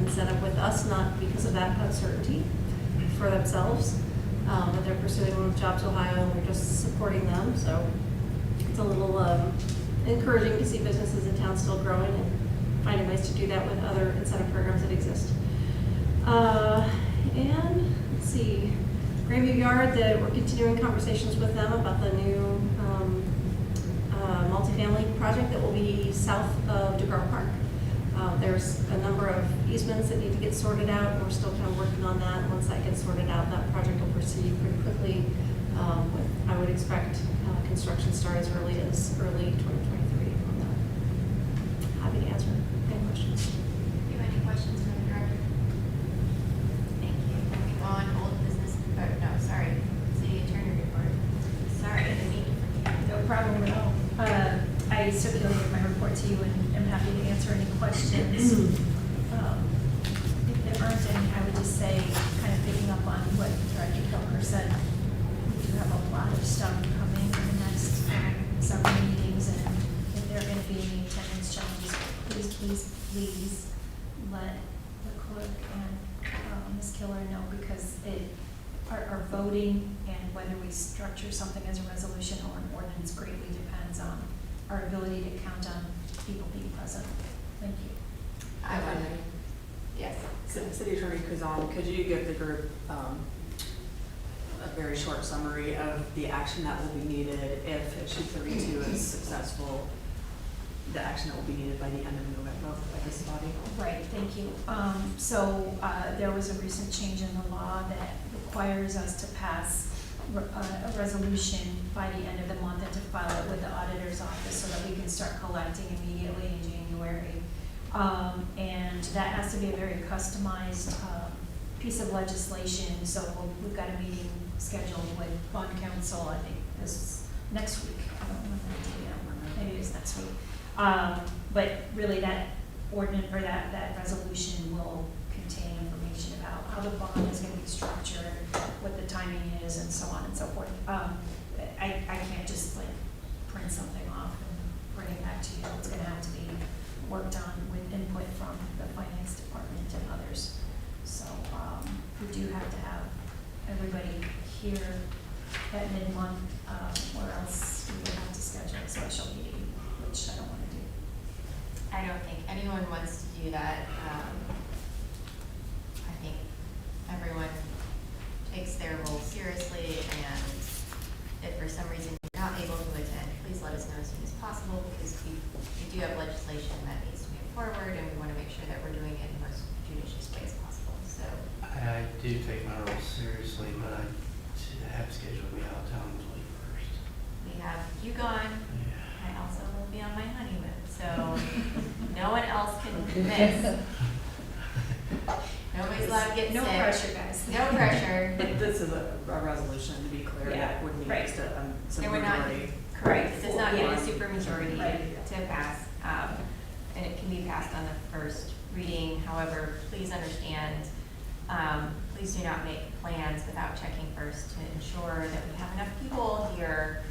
incentive with us, not because of that uncertainty for themselves, but they're pursuing one with Jobs Ohio, and we're just supporting them. So it's a little encouraging to see businesses in town still growing and finding ways to do that with other incentive programs that exist. And let's see, Grandview Yard, we're continuing conversations with them about the new multifamily project that will be south of DeGraw Park. There's a number of easements that need to get sorted out, and we're still kind of working on that. Once that gets sorted out, that project will proceed pretty quickly. I would expect construction start as early 2023 on that. Happy to answer any questions. Do you have any questions for the director? Thank you. Moving on, old business, city attorney report. Sorry, I didn't mean to forget. No problem at all. I circulated my report to you, and I'm happy to answer any questions. If there aren't any, I would just say, kind of picking up on what Director Kilmer said, we do have a lot of stuff coming in the next several meetings, and if there are going to be any attendance challenges, please let the clerk and Ms. Killer know, because our voting and whether we structure something as a resolution or an ordinance greatly depends on our ability to count on people being present. Thank you. I would, yes. City Attorney Kuzan, could you give the group a very short summary of the action that will be needed if issue 32 is successful, the action that will be needed by the end of November by this body? Right, thank you. So there was a recent change in the law that requires us to pass a resolution by the end of the month and to file it with the auditor's office so that we can start collecting immediately in January. And that has to be a very customized piece of legislation. So we've got a meeting scheduled with bond counsel, I think this next week. I don't remember the date, maybe it's next week. But really that ordinance or that resolution will contain information about how the bond is going to be structured, what the timing is, and so on and so forth. I can't just like print something off and bring it back to you. It's going to have to be worked on with input from the finance department and others. So we do have to have everybody here at mid-month, or else we will have to schedule a special meeting, which I don't want to do. I don't think anyone wants to do that. everyone takes their role seriously, and if for some reason you're not able to attend, please let us know as soon as possible, because we do have legislation that needs to move forward, and we want to make sure that we're doing it in the most judicious way as possible, so. I do take my role seriously, but I have scheduled me out of town the 21st. We have you gone, Yeah. I also will be on my honeymoon, so no one else can miss. Nobody's allowed to get sick. No pressure, guys. No pressure. But this is a resolution, to be clear, Yeah, that would need right. just a And simple we're not, majority. correct, it does not need a Right. supermajority Right. to pass. And it can be passed on the first reading. However, please understand, please do not make plans without checking first to ensure that we have enough people here,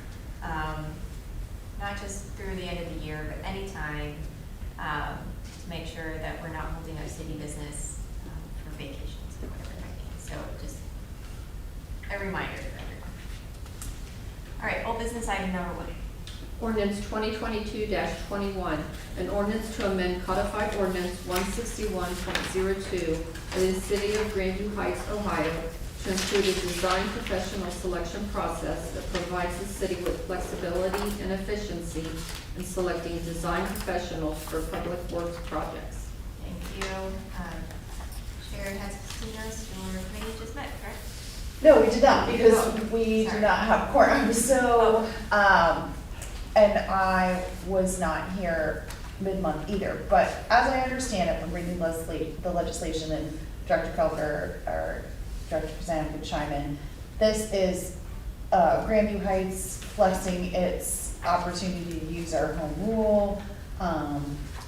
not just through the end of the year, but anytime, to make sure that we're not holding our city business for vacations or whatever it might be. So just a reminder for everyone. All right, old business item number 1. Ordinance 2022-21, an ordinance to amend codified ordinance 161.02 of the City of Grandview Heights, Ohio, to include a design professional selection process that provides the city with flexibility and efficiency in selecting design professionals for public works projects. Thank you. Chair Hesperos, your committee just met, correct? No, we did not, because Oh, we sorry. do not have quorum, so, and I was not here mid-month either, but as I understand it, from reading the legislation, and Director Felker, or Director Kazan could chime in, this is, Grandview Heights flexing its opportunity to use our home rule,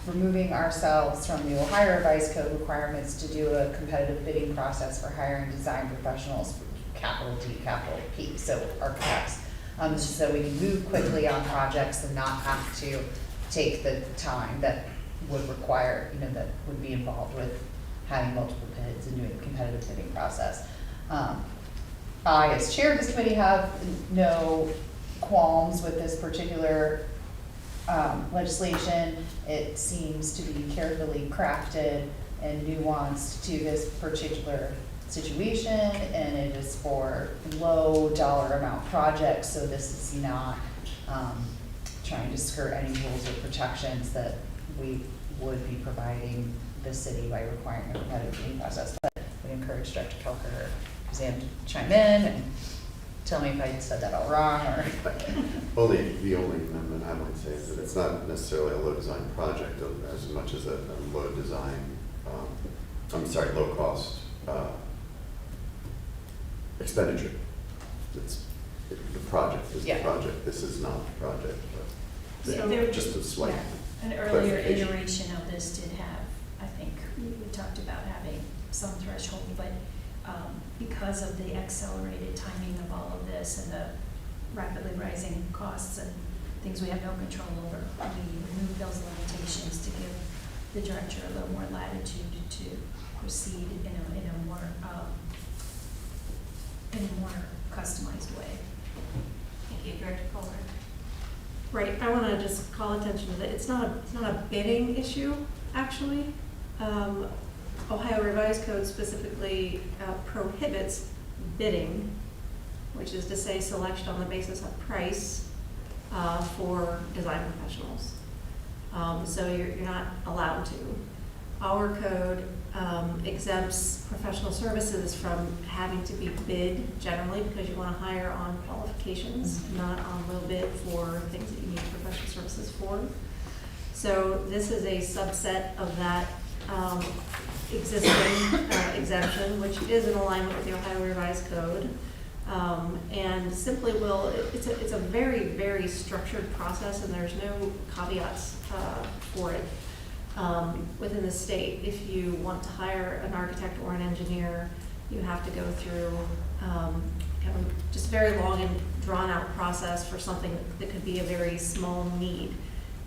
removing ourselves from the Ohio Revised Code requirements to do a competitive bidding process for hiring design professionals, capital D, capital P, so architects. So we can move quickly on projects and not have to take the time that would require, that would be involved with having multiple bids and doing a competitive bidding process. I, as chair of this committee, have no qualms with this particular legislation. It seems to be carefully crafted and nuanced to this particular situation, and it is for low dollar amount projects, so this is not trying to skirt any rules or protections that we would be providing the city by requiring a competitive bidding process. But we encourage Director Kelker or Suzanne to chime in and tell me if I said that all wrong, or. The only amendment I might say is that it's not necessarily a low design project as much as a low design, low cost expenditure. It's, the project is the Yeah. project, this is not the project, but So there- just a slight. An earlier clarification. iteration of this did have, I think, we talked about having some threshold, but because of the accelerated timing of all of this and the rapidly rising costs and things we have no control over, we removed those limitations to give the director a little more latitude to proceed in a more customized way. Thank you, Director Fuller. Right, I want to just call attention to that, it's not a bidding issue, actually. Ohio Revised Code specifically prohibits bidding, which is to say selection on the basis of price for design professionals. So you're not allowed to. Our code exempts professional services from having to be bid generally, because you want to hire on qualifications, not on low bid for things that you need professional services for. So this is a subset of that existing exemption, which is in alignment with the Ohio Revised Code. And simply it's a very, very structured process, and there's no caveats for it. Within the state, if you want to hire an architect or an engineer, you have to go through kind of just very long and drawn out process for something that could be a very small need.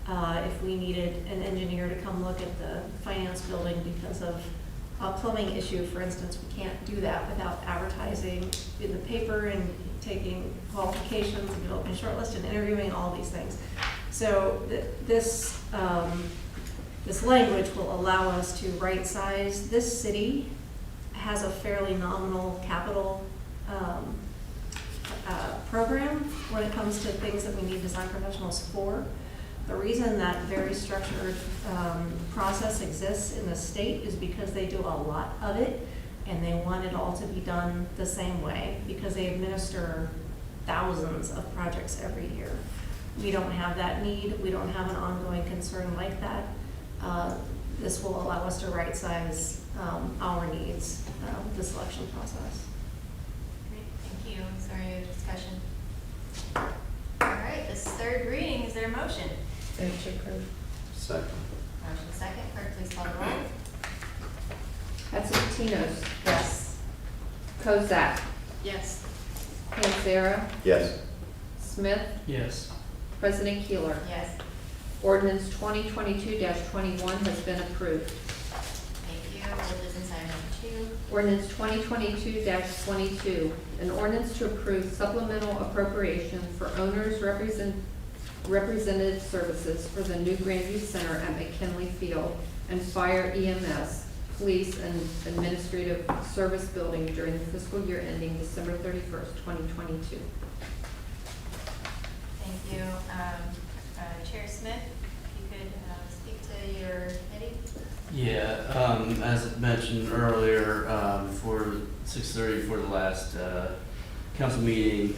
If we needed an engineer to come look at the finance building because of a plumbing issue, for instance, we can't do that without advertising in the paper and taking qualifications and developing a short list and interviewing, all these things. So this language will allow us to right size. This city has a fairly nominal capital program when it comes to things that we need design professionals for. The reason that very structured process exists in the state is because they do a lot of it, and they want it all to be done the same way, because they administer thousands of projects every year. We don't have that need, we don't have an ongoing concern like that. This will allow us to right-size our needs with the selection process. Great, thank you. Is there any discussion? All right, this third reading, is there a motion? Move to approve. Second. Motion second, clerk please call the roll. Etzimos, Yes. Kozak, Yes. Panzera, Yes. Smith, Yes. President Keeler. Yes, Ordinance 2022-21 has been approved. thank you. Old business item number 2. Ordinance 2022-22, an ordinance to approve supplemental appropriation for owners represented services for the new Grandview Center at McKinley Field and Fire EMS, Police and Administrative Service Building during the fiscal year ending December 31st, 2022. Thank you. Chair Smith, if you could speak to your committee. Yeah, as mentioned earlier, before 6:30, for the last council meeting,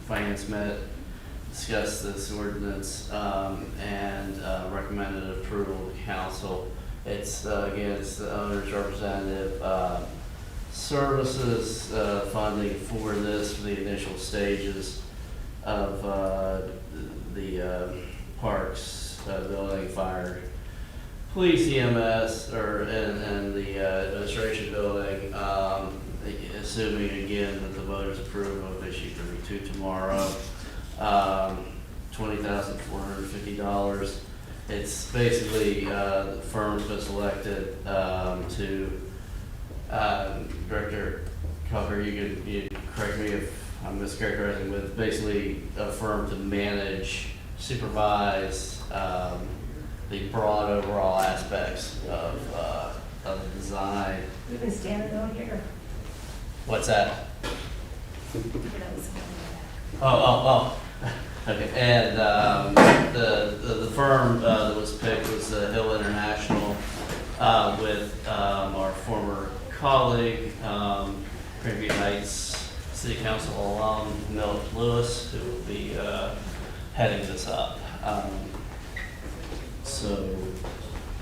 finance met, discussed this ordinance, and recommended approval to council. It's, again, it's the owner's representative services funding for this, for the initial stages of the parks, building, fire, police, EMS, and the administration building, assuming again that the voters approve of issue 32 tomorrow, $20,450. It's basically, the firm's been selected to, Director Cocker, you correct me if I'm mischaracterizing, but basically a firm to manage, supervise the broad overall aspects of the design. We've been standing over here. What's that? Oh. Okay, and the firm that was picked was Hill International with our former colleague, Grandview Heights City Council alum, Milt Lewis, who will be heading this up. So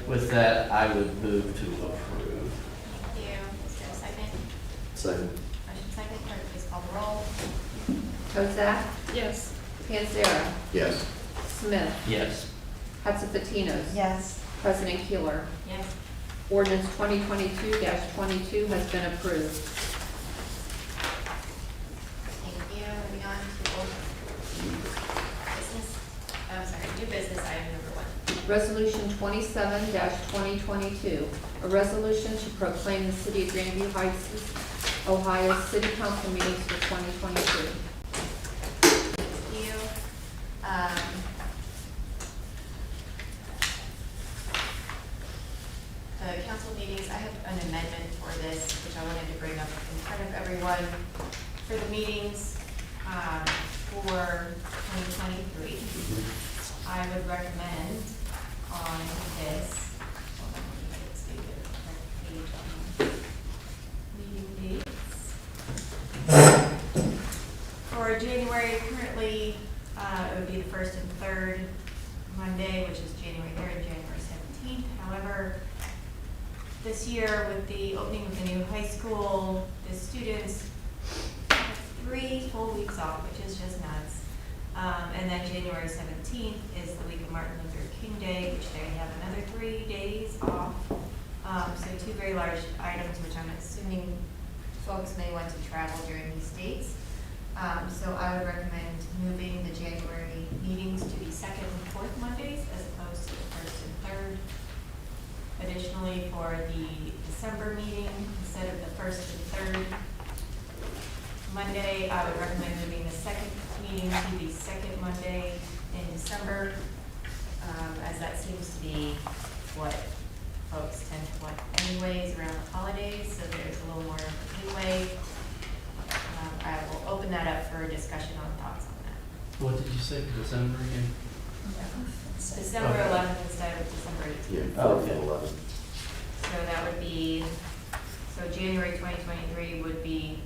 with that, I would move to approve. Thank you. Is there a second? Second. Motion second, clerk please call the roll. Kozak, Yes. Panzera, Yes. Smith, Yes. Etzimos. Yes. President Keeler. Yes. Ordinance 2022-22 has been approved. Thank you. Moving on to old business, new business item number 1. Resolution 27-2022, a resolution to proclaim the city of Grandview Heights, Ohio City Council meetings for 2022. Thank you. The council meetings, I have an amendment for this, which I wanted to bring up in front of everyone. For the meetings for 2023, I would recommend on this, hold on, let me get to the correct page on meeting dates. For January, currently, it would be the 1st and 3rd Monday, which is January 3rd and January 17th. However, this year, with the opening of the new high school, the students have 3 full weeks off, which is just nuts. And then January 17th is the week of Martin Luther King Day, which they have another 3 days off. So 2 very large items, which I'm assuming folks may want to travel during these dates. So I would recommend moving the January meetings to be 2nd and 4th Mondays as opposed to the 1st and 3rd. Additionally, for the December meeting, instead of the 1st and 3rd Monday, I would recommend moving the 2nd meeting to the 2nd Monday in December, as that seems to be what folks tend to want anyways around the holidays, so there's a little more leeway. I will open that up for discussion on thoughts on that. What did you say, December again? December Okay. 11th instead of December 18th. Yeah, Oh, 4th okay. and 11th. So that would be, so January 2023 would be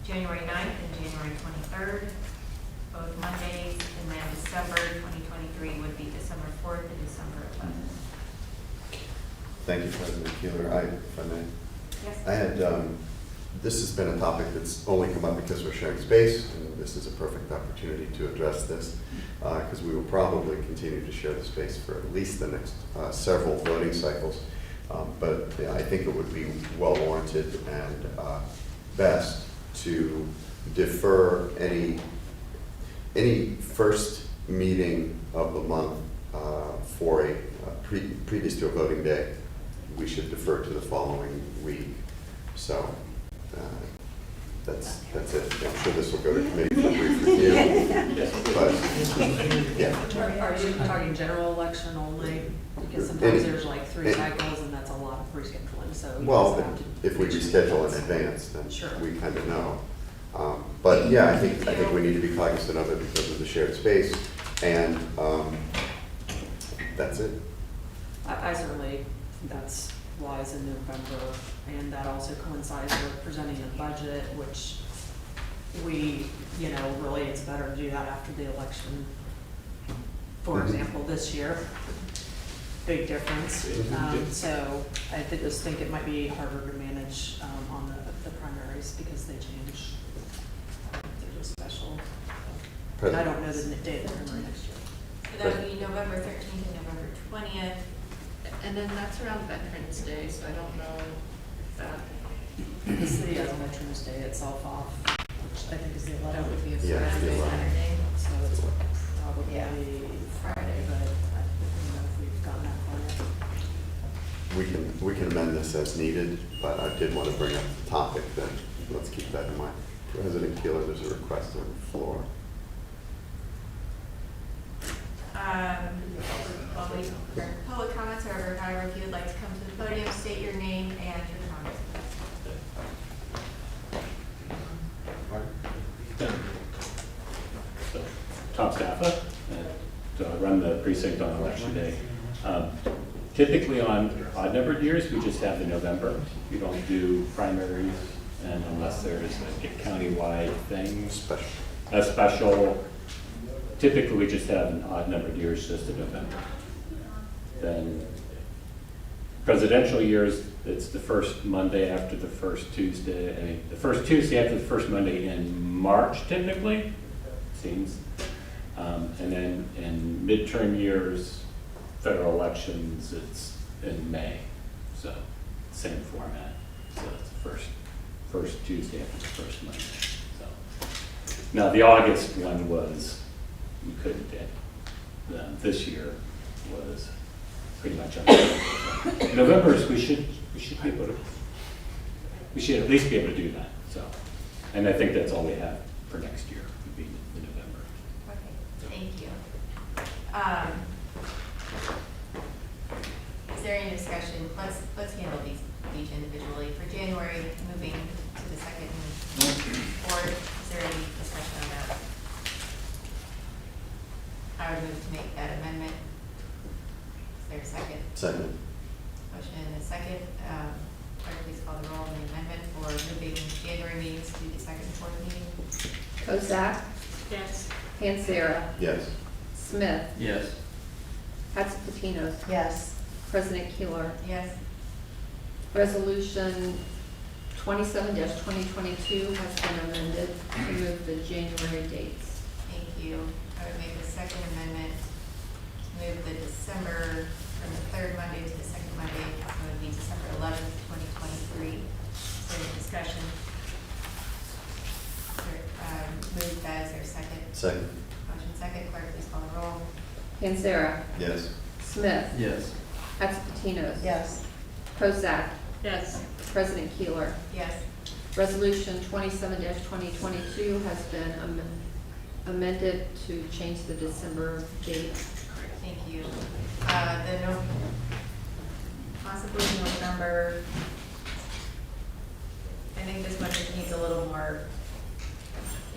January 9th and January 23rd, both Mondays, and then December 2023 would be December 4th and December 11th. Thank you, President Keeler. If I may. Yes? I had, this has been a topic that's only come up because we're sharing space, and this is a perfect opportunity to address this, because we will probably continue to share the space for at least the next several voting cycles. But yeah, I think it would be well warranted and best to defer any first meeting of the month for a previous to a voting day. We should defer to the following week. So that's it. I'm sure this will go to committee for brief review. But yeah, Are you talking general election only? Because sometimes there's like 3 Any- cycles and that's a lot of rescheduling, so. you well, just have to if we make sure reschedule in that's- advance, then Sure. we kind of know. But yeah, I think we need to be cognizant of it because of the shared space, and that's it. I certainly, that's wise in November, and that also coincides with presenting a budget, which we, really it's better to do that after the election. For Mhm. example, this year, big difference. Mhm. So I just think it might be harder to manage on the primaries because they change. They're just special. And I don't know the date of the primary next year. So that would be November 13th and November 20th. And then that's around Veterans Day, so I don't know if that, The city has Veterans Day itself off, which I think is the 11th. that would be a Yeah, it's the Saturday. 11th. Saturday. So it's probably Yeah. Friday, but I don't know if we've gotten that far yet. We can amend this as needed, but I did want to bring up the topic, that let's keep that in mind. President Keeler, there's a request on the floor. While we, for public comments, or however, if you would like to come to the podium, state your name and your comments. So, Tom Staffa, so I run the precinct on election day. Typically on odd numbered years, we just have the November. We don't do primaries, and unless there's a countywide thing, Special. a special, typically we just have an odd numbered years just in November. Then presidential years, it's the first Monday after the first Tuesday, the first Tuesday after the first Monday in March typically, seems. And then in midterm years, federal elections, it's in May. So same format. So it's the first Tuesday after the first Monday. So now the August one was, we couldn't get. This year was pretty much on. November's, we should be able to, we should at least be able to do that, so. And I think that's all we have for next year, would be the November. Okay, thank you. Is there any discussion? Let's handle these each individually. For January, moving to the second and fourth, is there any discussion on that? I would move to make that amendment. Is there a second? Second. Motion and a second. Clerk, please call the roll on the amendment for moving January meetings to the second and fourth meeting. Kozak, Yes. Panzera, Yes. Smith, Yes. Hatsapatinos, Yes. President Keeler. Yes. Resolution 27-2022 has been amended to move the January dates. Thank you. I would make a second amendment to move the December, from the third Monday to the second Monday, so it would be December 11th, 2023. Is there any discussion? Move that, is there a second? Second. Motion second, clerk, please call the roll. Panzera, Yes. Smith, Yes. Hatsapatinos. Yes. Kozak, Yes. President Keeler. Yes. Resolution 27-2022 has been amended to change the December date. Thank you. possibly November. I think this budget needs a little more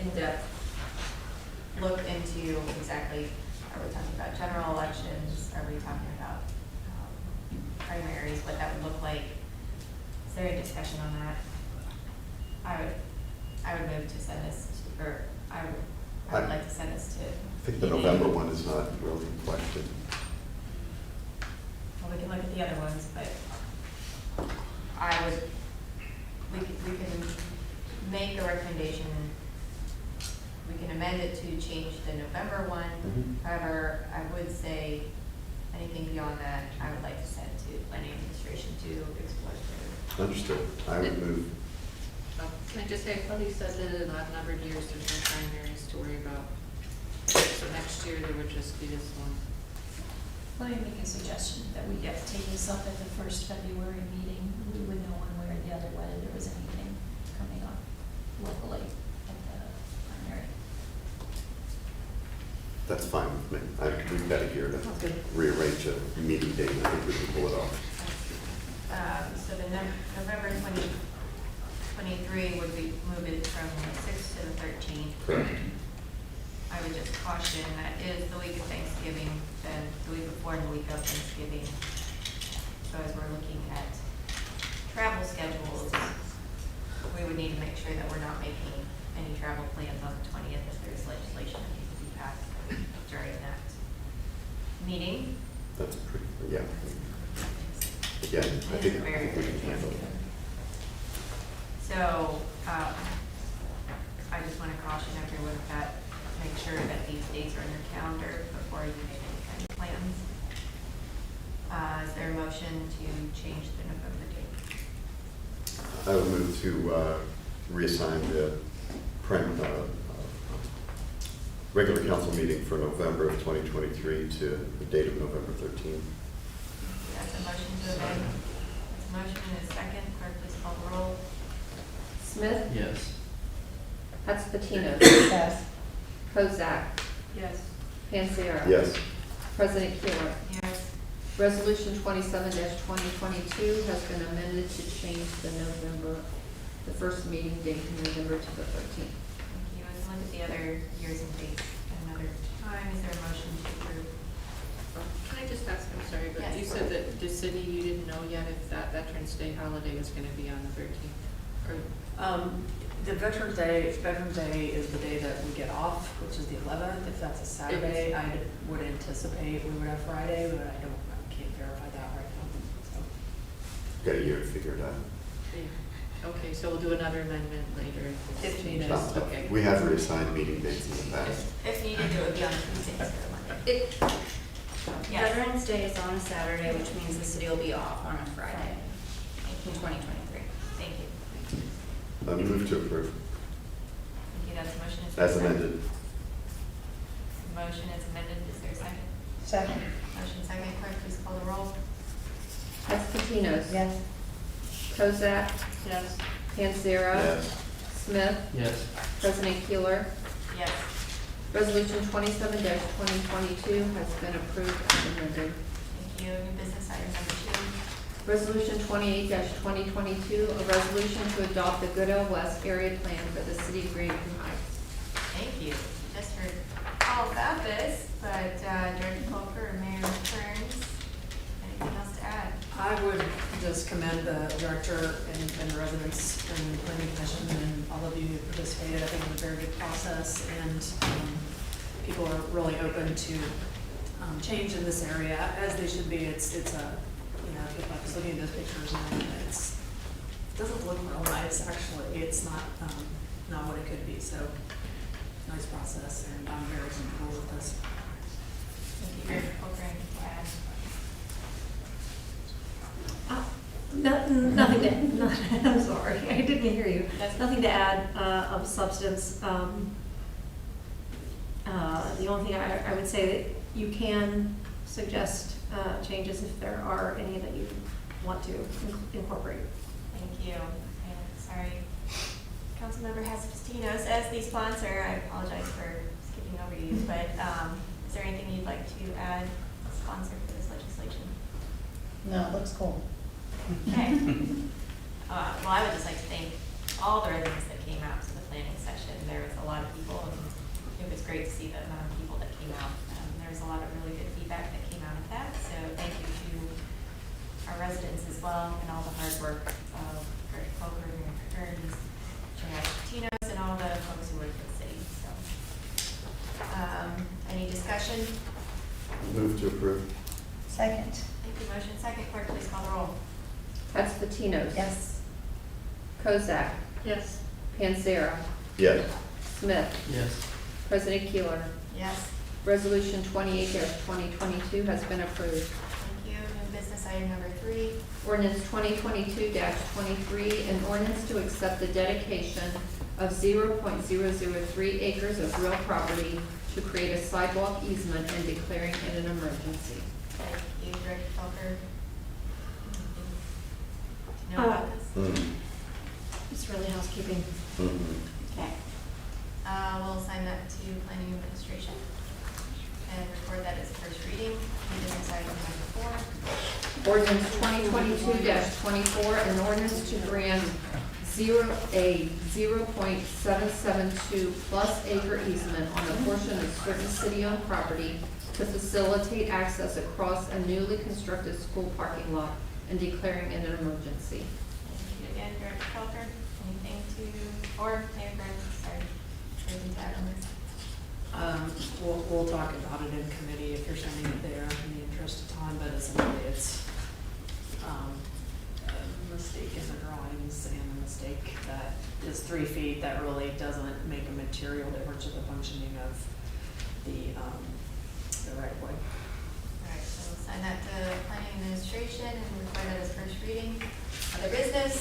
in-depth look into exactly, are we talking about general elections? Are we talking about primaries, what that would look like? Is there a discussion on that? I would move to send this, or I would like to send this to. I think the November one is not really in question. Well, we can look at the other ones, but we can make a recommendation. We can amend it to change the November one. Mhm. However, I would say anything beyond that, I would like to send to planning administration to explore further. Understood. I would move. Can I just say, I thought he said that in odd numbered years, there's no primaries to worry about. So next year, there would just be this one. Let me make a suggestion that we take this up at the first February meeting. We would know one way or the other whether there was anything coming up locally at the primary. That's fine with me. We've got it here to Sounds good. rearrange a meeting date. I think we can pull it off. So the November 2023 would be moved from the 6th to the 13th. Correct. I would just caution that is the week of Thanksgiving, then the week before and the week of Thanksgiving. So as we're looking at travel schedules, we would need to make sure that we're not making any travel plans on the 20th if there's legislation that needs to be passed during that meeting. That's pretty, yeah. Again, I think we can handle it. So, I just want to caution everyone that, make sure that these dates are in your calendar before you make any kind of plans. Is there a motion to change the November date? I would move to reassign the regular council meeting for November of 2023 to the date of November 13th. That's a motion to amend. That's a motion and a second. Clerk, please call the roll. Smith? Yes. Hudspetinos? Yes. Kozak? Yes. Panzera? Yes. President Keeler? Yes. Resolution 27-2022 has been amended to change the first meeting date from November to the 13th. Thank you. Let's look at the other years and dates another time. Is there a motion to approve? Can I just ask, I'm sorry, but Yes. you said that the city, you didn't know yet if that Veterans Day holiday was going to be on the 13th? Or The Veterans Day is the day that we get off, which is the 11th. If that's a Saturday, I would anticipate we would have Friday, but I can't verify that right now. So. Got a year to figure it out. Okay, so we'll do another amendment later. If needed. Not tough. Okay. We have reassigned meeting dates in the past. If needed, it would be on Tuesday instead of Monday. Yes. Veterans Day is on a Saturday, which means the city will be off on a Friday in 2023. Thank you. I move to approve Thank you. That's a motion. Is there a as second? amended. Motion is amended. Is there a second? Second. Motion second. Clerk, please call the roll. Hudspetinos? Yes. Kozak? Yes. Panzera? Yes. Smith? Yes. President Keeler? Yes. Resolution 27-2022 has been approved as amended. Thank you. New business item number 2. Resolution 28-2022, a resolution to adopt the Goodell West area plan for the city of Grandview Heights. Thank you. Just heard all about this, but Director Colfer or Mayor Kearns, anything else to add? I would just commend the director and residents and the planning commission and all of you who participated. I think it was a very good process, and people are really open to change in this area, as they should be. It's a, you know, if I was looking at those pictures and it doesn't look real nice, actually. It's not what it could be, so nice process, and I'm very comfortable with this. Thank you, Director Colfer, anything to add? Nothing to, I'm sorry, I didn't hear you. That's- Nothing to add of substance. The only thing I would say that you can suggest changes if there are any that you want to incorporate. Thank you. And sorry, Councilmember Hespestinos, as the sponsor, I apologize for skipping over you, but is there anything you'd like to add, sponsor for this legislation? No, it looks cool. Okay. Well, I would just like to thank all the residents that came out to the planning session. There was a lot of people, and it was great to see the amount of people that came out. There was a lot of really good feedback that came out of that, so thank you to our residents as well, and all the hard work of Greg Coker, Mary Kearns, Jay Tino's, and all the folks who work for the city, so. Any discussion? Move to approve. Second. Thank you, motion second, clerk, please call the roll. Constantinos. Yes. Kozak. Yes. Panzera. Yes. Smith. Yes. President Keeler. Yes. Resolution 28-2022 has been approved. Thank you. New business item number 3. Ordinance 2022-23, an ordinance to accept the dedication of 0.003 acres of real property to create a sidewalk easement and declaring it an emergency. Thank you, Director Felker. Do you know about this? Mhm. It's really housekeeping. Mhm. Okay. We'll assign that to planning administration and record that as first reading. New business item number 4. Ordinance 2022-24, an ordinance to grant a 0.772 plus acre easement on a portion of certain city-owned property to facilitate access across a newly constructed school parking lot and declaring it an emergency. Thank you again, Director Felker. Anything to, or Mayor Burns, sorry, anything to add on this? We'll talk about it in committee if you're sending it there in the interest of time, but essentially it's, a mistake in the drawings and a mistake that is 3 feet that really doesn't make a material difference to the functioning of the right of way. All right, so we'll assign that to planning administration and record that as first reading. Other business,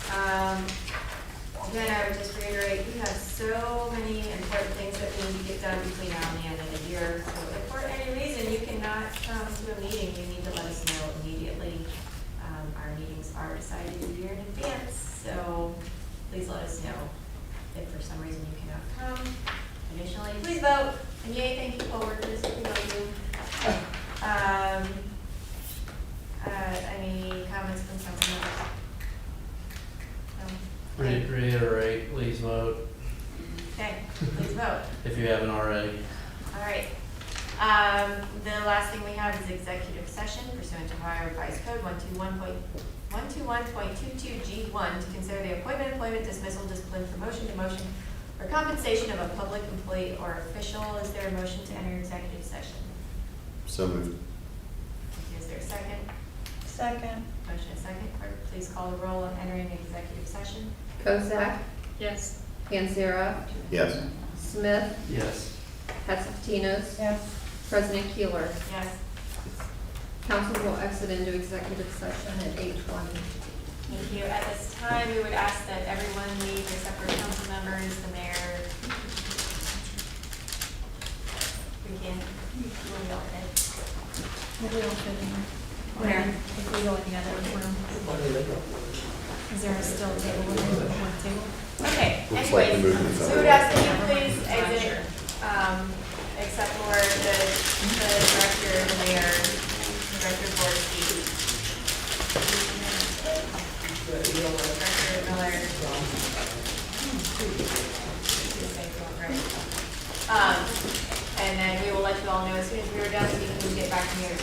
again, I would just reiterate, we have so many important things that we need to get done between now and the end of the year. So if for any reason you cannot come to a meeting, you need to let us know immediately. Our meetings are decided a year in advance, so please let us know if for some reason you cannot come. Additionally, please vote, and yay, thank you, poll workers, we love you. Any comments from council members? No? Reiterate, please vote Okay, please vote. if you haven't already. All right. The last thing we have is executive session pursuant to Ohio Revised Code 121.22G1 to consider the appointment, employment, dismissal, discipline, promotion, demotion, or compensation of a public employee or official. Is there a motion to enter executive session? So moved. Is there a second? Second. Motion and second. Clerk, please call the roll on entering executive session. Kozak. Yes. Panzera. Yes. Smith. Yes. Constantinos. Yes. President Keeler. Yes. Council will exit into executive session at 8:20. Thank you. At this time, we would ask that everyone leave except for council members, the mayor. We can, we'll go ahead. Maybe we'll fit in. Where? If we go in the other room. Is there still a table in there, one table? Okay, Looks like the anyways, movement is so we on. would ask that you please exit, except for the director, the mayor, Director Borski. Director Miller. And then we will let you all know as soon as we are done, so you can get back in here.